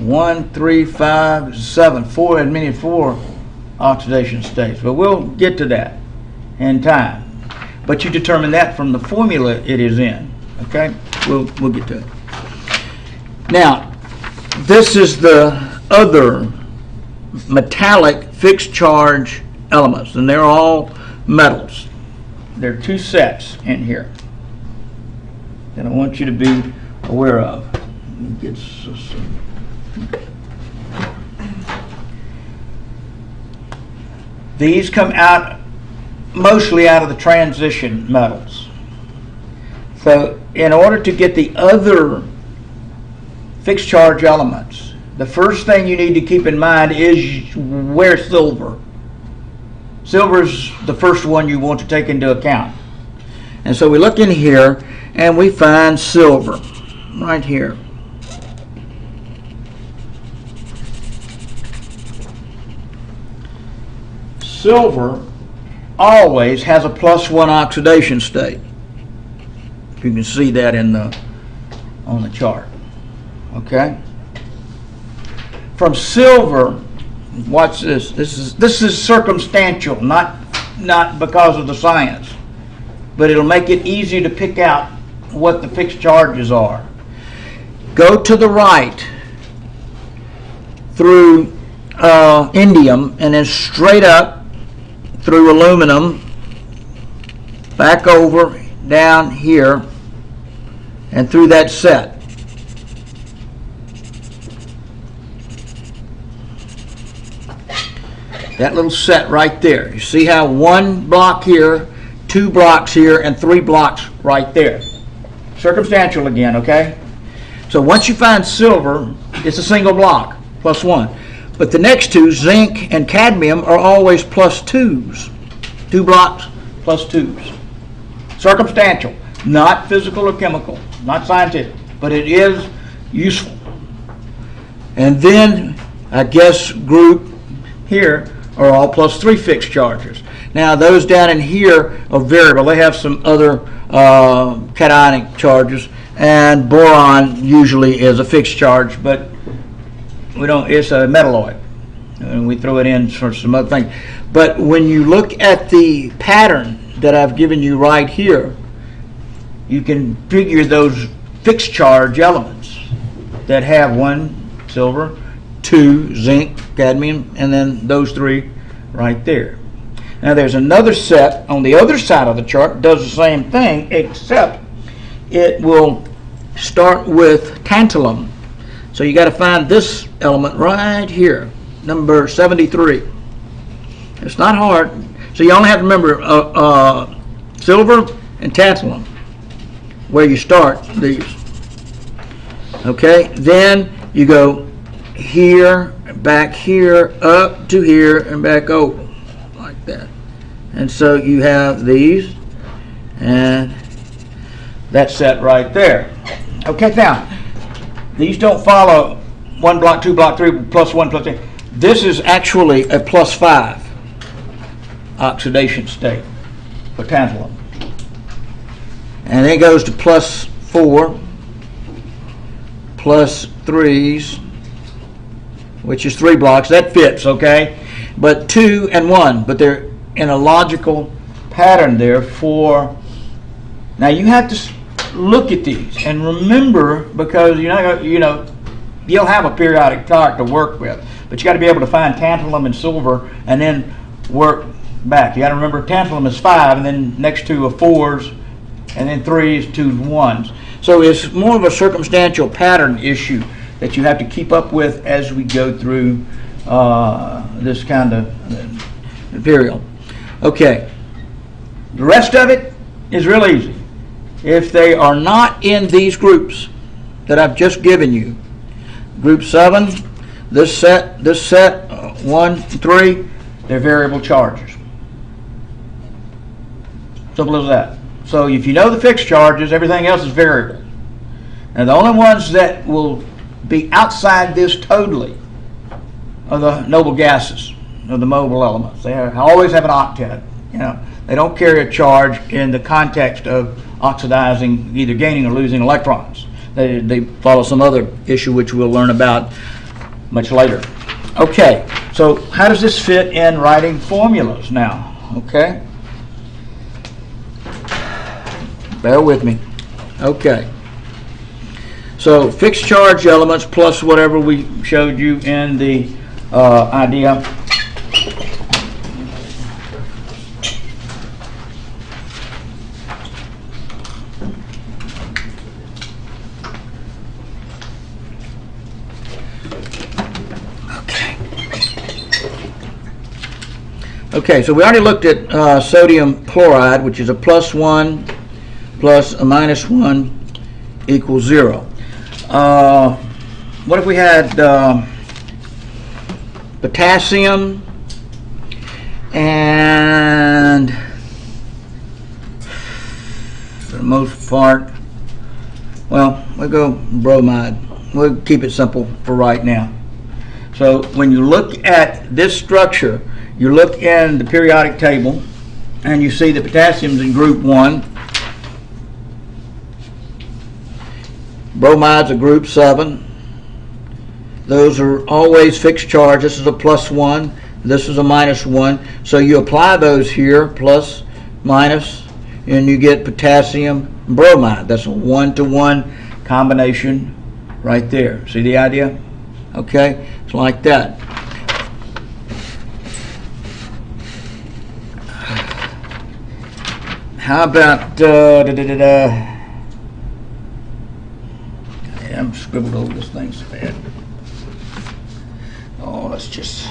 1, 3, 5, 7, 4, as many as 4 oxidation states. But we'll get to that in time. But you determine that from the formula it is in. Okay? We'll get to it. Now, this is the other metallic fixed charge elements, and they're all metals. There are 2 sets in here that I want you to be aware of. These come out mostly out of the transition metals. So in order to get the other fixed charge elements, the first thing you need to keep in mind is where's silver. Silver is the first one you want to take into account. And so we look in here and we find silver right here. Silver always has a plus 1 oxidation state. You can see that on the chart. Okay? From silver, watch this. This is circumstantial, not because of the science, but it'll make it easy to pick out what the fixed charges are. Go to the right through indium and then straight up through aluminum, back over down here and through that set. That little set right there. You see how one block here, 2 blocks here, and 3 blocks right there. Circumstantial again, okay? So once you find silver, it's a single block, +1. But the next 2, zinc and cadmium, are always +2s. 2 blocks, +2s. Circumstantial, not physical or chemical, not scientific, but it is useful. And then, I guess, group here are all +3 fixed charges. Now, those down in here are variable. They have some other cationic charges, and boron usually is a fixed charge, but we don't. It's a metalloid, and we throw it in for some other things. But when you look at the pattern that I've given you right here, you can figure those fixed charge elements that have 1 silver, 2 zinc, cadmium, and then those 3 right there. Now there's another set on the other side of the chart, does the same thing, except it will start with tantalum. So you got to find this element right here, number 73. It's not hard. So you only have to remember silver and tantalum, where you start these. Okay, then you go here, back here, up to here, and back over, like that. And so you have these, and that set right there. Okay, now, these don't follow 1 block, 2 block, 3, +1, +3. This is actually a +5 oxidation state for tantalum. And it goes to +4, +3s, which is 3 blocks. That fits, okay? But 2 and 1, but they're in a logical pattern there for. Now you have to look at these and remember, because you'll have a periodic chart to work with, but you got to be able to find tantalum and silver and then work back. You got to remember tantalum is 5, and then next 2 are 4s, and then 3s, 2s, 1s. So it's more of a circumstantial pattern issue that you have to keep up with as we go through this kind of material. Okay, the rest of it is real easy. If they are not in these groups that I've just given you, group 7, this set, 1, 3, they're variable charges. Simple as that. So if you know the fixed charges, everything else is variable. And the only ones that will be outside this totally are the noble gases, or the mobile elements. They always have an octet. They don't carry a charge in the context of oxidizing, either gaining or losing electrons. They follow some other issue which we'll learn about much later. Okay, so how does this fit in writing formulas now? Okay, bear with me. Okay, so fixed charge elements plus whatever we showed you in the idea. Okay, so we already looked at sodium chloride, which is a +1 plus a -1 equals 0. What if we had potassium and, for the most part, well, we'll go bromide. We'll keep it simple for right now. So when you look at this structure, you look in the periodic table and you see the potassium's in group 1, bromide's a group 7, Those are always fixed charge. This is a +1. This is a -1. So you apply those here, plus, minus, and you get potassium bromide. That's a 1-to-1 combination right there. See the idea? Okay, it's like that. How about I'm scribbled over this thing so bad. Oh, let's just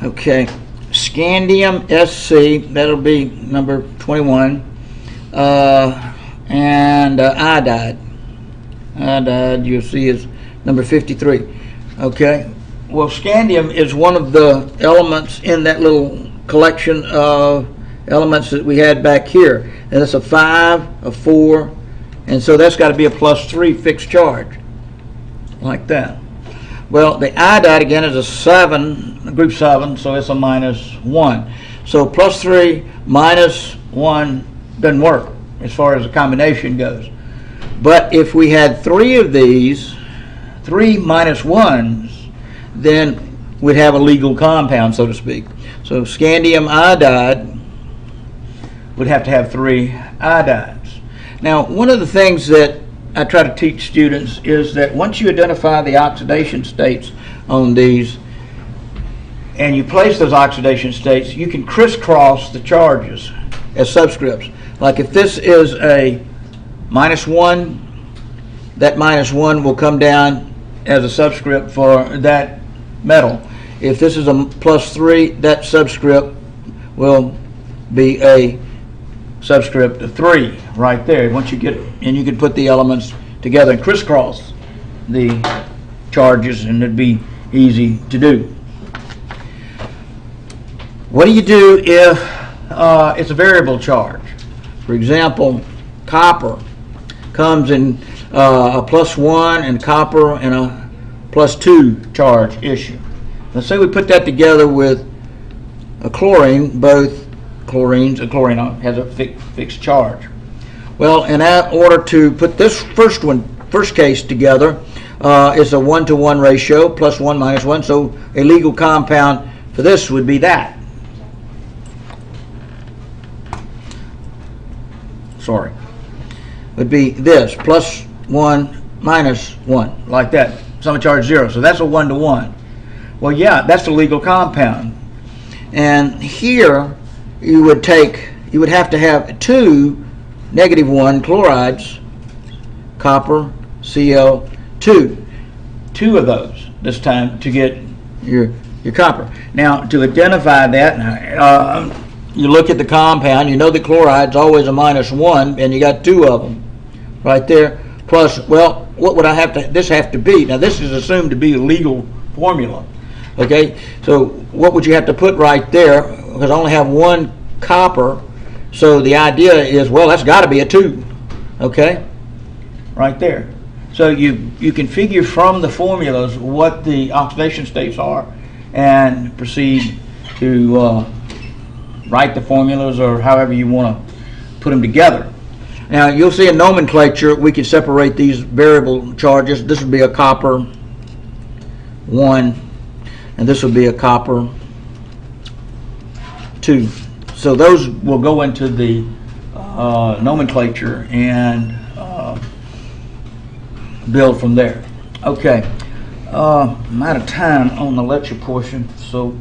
okay. Scandium SC, that'll be number 21, and iodide. Iodide, you'll see, is number 53. Okay. Well, scandium is one of the elements in that little collection of elements that we had back here, and it's a 5, a 4, and so that's got to be a +3 fixed charge, like that. Well, the iodide again is a 7, group 7, so it's a -1. So +3 -1 doesn't work as far as the combination goes. But if we had 3 of these, 3 -1s, then we'd have a legal compound, so to speak. So scandium iodide would have to have 3 iodides. Now, one of the things that I try to teach students is that once you identify the oxidation states on these and you place those oxidation states, you can crisscross the charges as subscripts. Like if this is a -1, that -1 will come down as a subscript for that metal. If this is a +3, that subscript will be a subscript of 3 right there. Once you get, and you can put the elements together and crisscross the charges, and it'd be easy to do. What do you do if it's a variable charge? For example, copper comes in a +1 and copper and a +2 charge issue. Let's say we put that together with a chlorine. Both chlorines, a chlorine has a fixed charge. Well, in order to put this first case together, it's a 1-to-1 ratio, +1 -1. So a legal compound for this would be that. Sorry, would be this +1 -1, like that. Sum of charge 0. So that's a 1-to-1. Well, yeah, that's a legal compound. And here you would have to have 2 -1 chlorides, copper, Cl2. 2 of those this time to get your copper. Now, to identify that, you look at the compound, you know the chloride's always a -1, and you got 2 of them right there. Plus, well, what would this have to be? Now, this is assumed to be a legal formula. Okay, so what would you have to put right there? Because I only have 1 copper, so the idea is, well, that's got to be a 2. Okay, right there. So you can figure from the formulas what the oxidation states are and proceed to write the formulas or however you want to put them together. Now, you'll see in nomenclature we can separate these variable charges. This would be a copper 1, and this would be a copper 2. So those will go into the nomenclature and build from there. Okay, I'm out of time on the lecture portion, so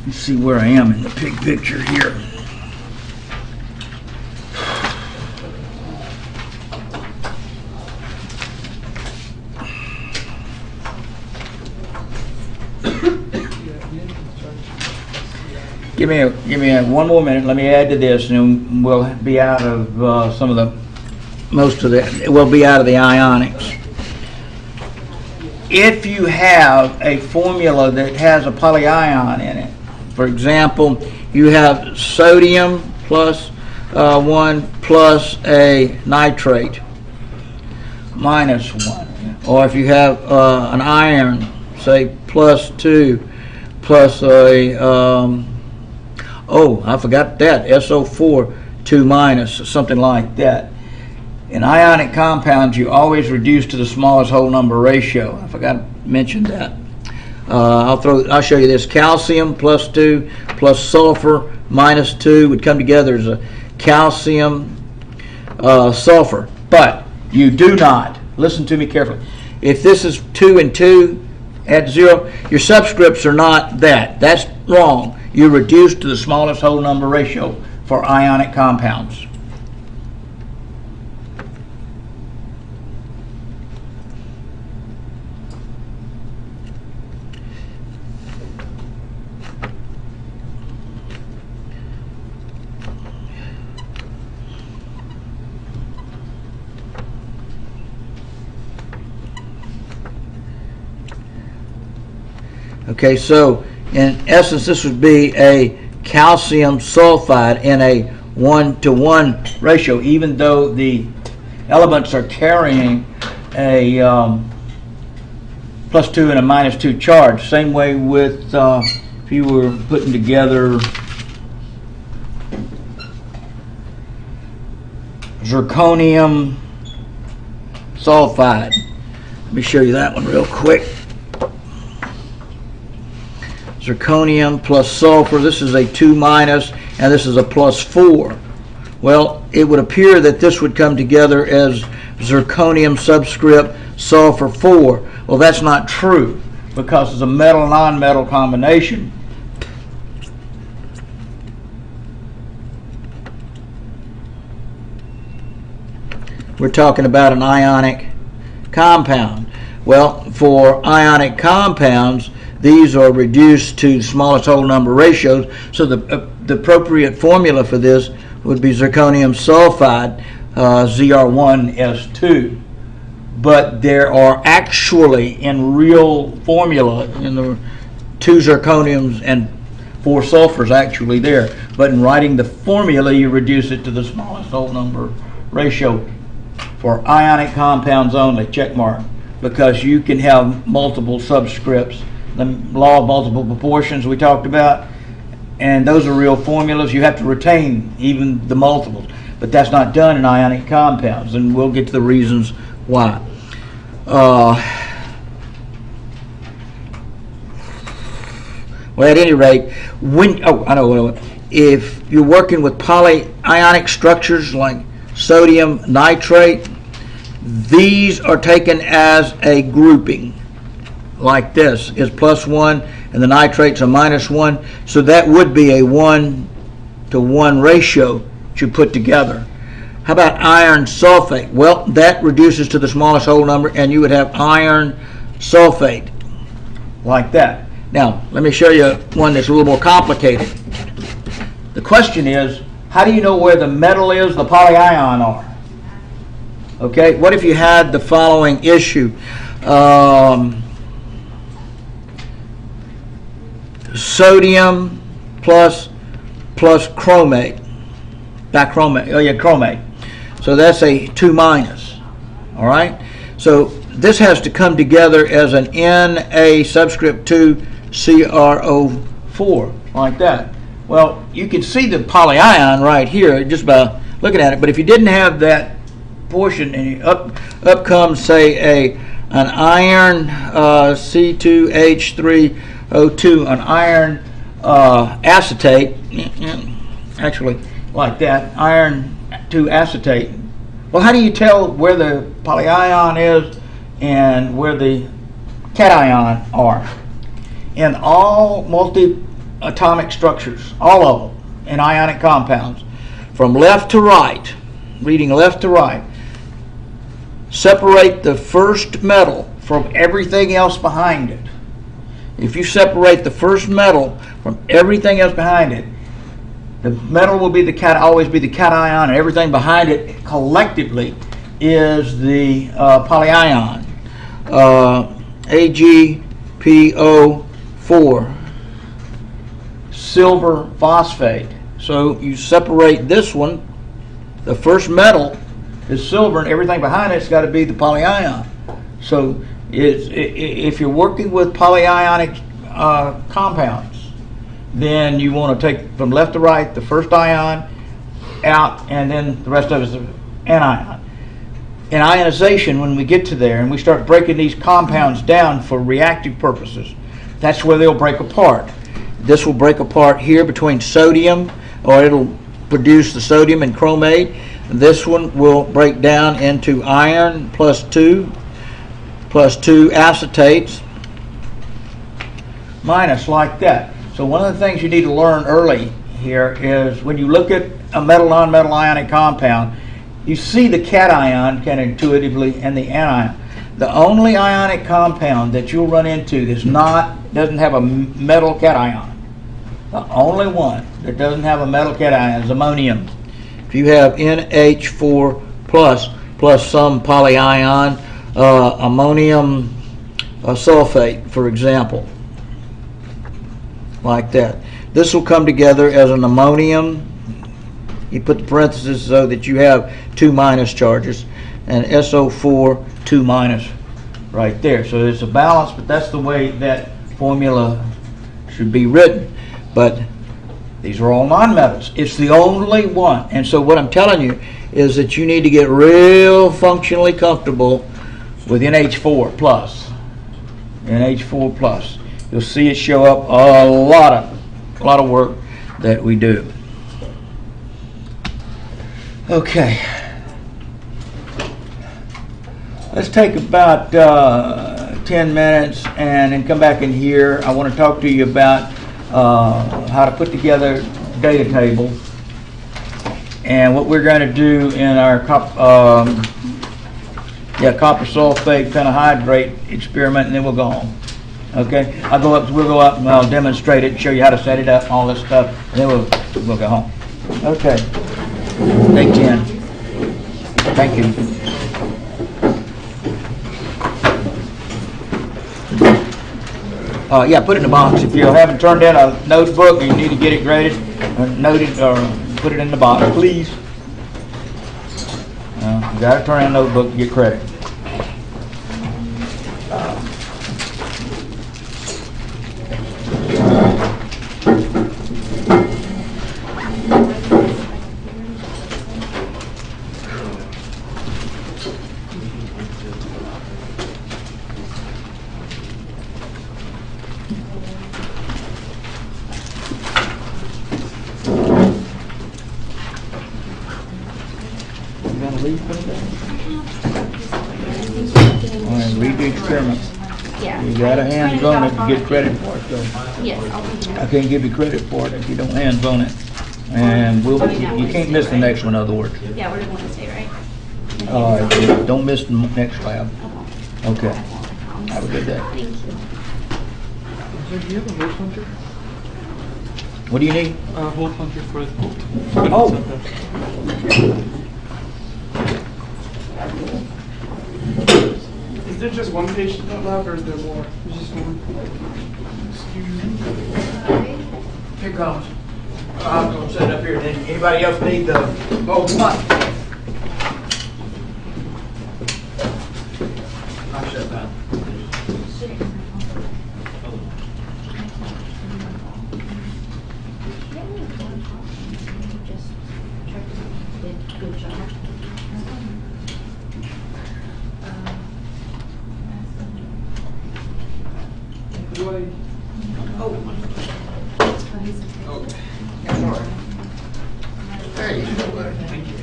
let's see where I am in the big picture here. Give me one more minute. Let me add to this, and we'll be out of we'll be out of the ionics. If you have a formula that has a polyion in it, for example, you have sodium plus 1 plus a nitrate minus 1, or if you have an iron, say +2 plus a Oh, I forgot that, SO4 2 minus, something like that. In ionic compounds, you always reduce to the smallest whole number ratio. I forgot to mention that. I'll show you this. Calcium plus 2 plus sulfur minus 2 would come together as a calcium sulfur. But you do not, listen to me carefully, if this is 2 and 2 at 0, your subscripts are not that. That's wrong. You reduce to the smallest whole number ratio for ionic compounds. Okay, so in essence, this would be a calcium sulfide in a 1-to-1 ratio, even though the elements are carrying a +2 and a -2 charge. Same way with if you were putting together zirconium sulfide. Let me show you that one real quick. Zirconium plus sulfur, this is a 2 minus, and this is a +4. Well, it would appear that this would come together as zirconium subscript sulfur 4. Well, that's not true, because it's a metal-non-metal combination. We're talking about an ionic compound. Well, for ionic compounds, these are reduced to smallest whole number ratios, so the appropriate formula for this would be zirconium sulfide, Zr1s2. But there are actually, in real formula, in the 2 zirconiums and 4 sulfurs actually there, but in writing the formula, you reduce it to the smallest whole number ratio for ionic compounds only, check mark, because you can have multiple subscripts. The law of multiple proportions we talked about, and those are real formulas. You have to retain even the multiples, but that's not done in ionic compounds, and we'll get to the reasons why. Well, at any rate, if you're working with polyionic structures like sodium nitrate, these are taken as a grouping. Like this is +1 and the nitrates are -1, so that would be a 1-to-1 ratio that you put together. How about iron sulfate? Well, that reduces to the smallest whole number, and you would have iron sulfate like that. Now, let me show you one that's a little more complicated. The question is, how do you know where the metal is, the polyion are? Okay, what if you had the following issue? Sodium plus chromate, dichromate, chromate. So that's a 2 minus, all right? So this has to come together as an Na subscript 2 CrO4, like that. Well, you can see the polyion right here just by looking at it, but if you didn't have that portion, and up comes, say, an iron C2H3O2, an iron acetate, actually like that, iron 2 acetate. Well, how do you tell where the polyion is and where the cation are? In all multi-atomic structures, all of them, in ionic compounds, from left to right, reading left to right, separate the first metal from everything else behind it. If you separate the first metal from everything else behind it, the metal will be always be the cation, and everything behind it collectively is the polyion. AgPO4, silver phosphate. So you separate this one, the first metal is silver, and everything behind it's got to be the polyion. So if you're working with polyionic compounds, then you want to take from left to right the first ion out, and then the rest of it is an anion. In ionization, when we get to there and we start breaking these compounds down for reactive purposes, that's where they'll break apart. This will break apart here between sodium, or it'll produce the sodium and chromate. This one will break down into iron plus two acetates minus, like that. So one of the things you need to learn early here is when you look at a metal-nonmetal ionic compound, you see the cation kind of intuitively and the anion. The only ionic compound that you'll run into doesn't have a metal cation. The only one that doesn't have a metal cation is ammonium. If you have NH4 plus some polyion, ammonium sulfate, for example, like that. This will come together as an ammonium. You put the parentheses so that you have 2 minus charges, and SO4 2 minus right there. So it's a balance, but that's the way that formula should be written. But these are all nonmetals. It's the only one. And so what I'm telling you is that you need to get real functionally comfortable with NH4 plus. NH4 plus. You'll see it show up a lot of work that we do. Okay. Let's take about 10 minutes and then come back in here. I want to talk to you about how to put together data tables and what we're going to do in our copper sulfate pentahydrate experiment, and then we'll go home. Okay, we'll go up and I'll demonstrate it, show you how to set it up, all this stuff, and then we'll go home. Okay, take 10. Thank you. Yeah, put it in the box. If you haven't turned in a notebook, you need to get it graded, or noted, or put it in the box, please. You got to turn in a notebook to get credit. Read the experiment. Yeah. You got a hands on it to get credit for it, so. Yes, I'll be there. I can't give you credit for it if you don't hands on it. And you can't miss the next one, in other words. Yeah, we're going to stay, right? All right, don't miss the next lab. Okay. Have a good day. Thank you. Do you have a hole puncher? What do you need? A hole puncher for the Oh. Is there just one patient in that lab, or is there more? There's just one. Excuse me. Here comes. I'm going to set it up here. Then anybody else need the gold punch? I'll shut down. Good job. Do I? Okay. That's all right. There you go, buddy. Thank you.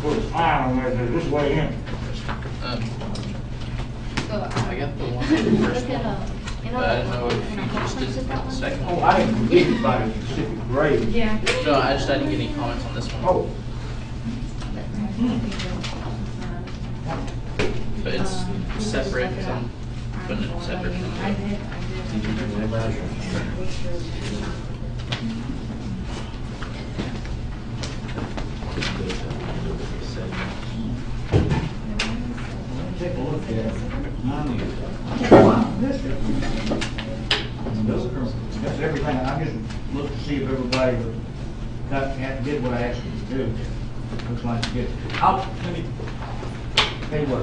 Put a smile on there, this way in. I got the one, the first Look at one. you know, But I didn't know if you in a just did box, that the one? second Oh, one. I didn't get anybody specific grade. Yeah. No, I didn't get any comments on this one. Oh. But it's separate, because I'm putting it separate from Take a look at it. Wow, this that's everything. I just looked to see if everybody did what I asked them to do. Looks like it's good. Let me tell you what.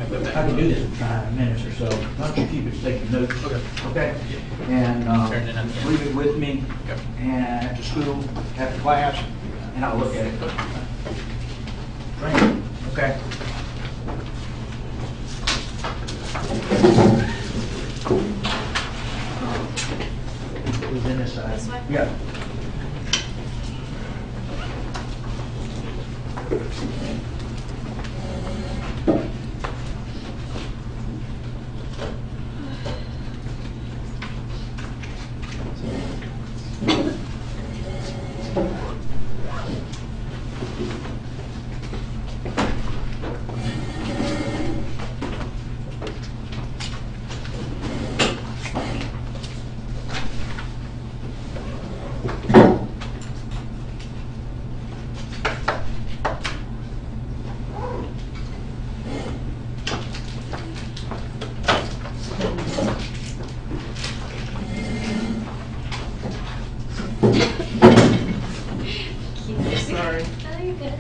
I can do this in 5 minutes or so. Why don't you keep it, taking notes? Okay. Okay? And Turn it up. leave it with me Okay. and after school, after class, and I'll look at it. Great. Okay. Who's in this side? This way? Yeah. Sorry. Oh, you're good.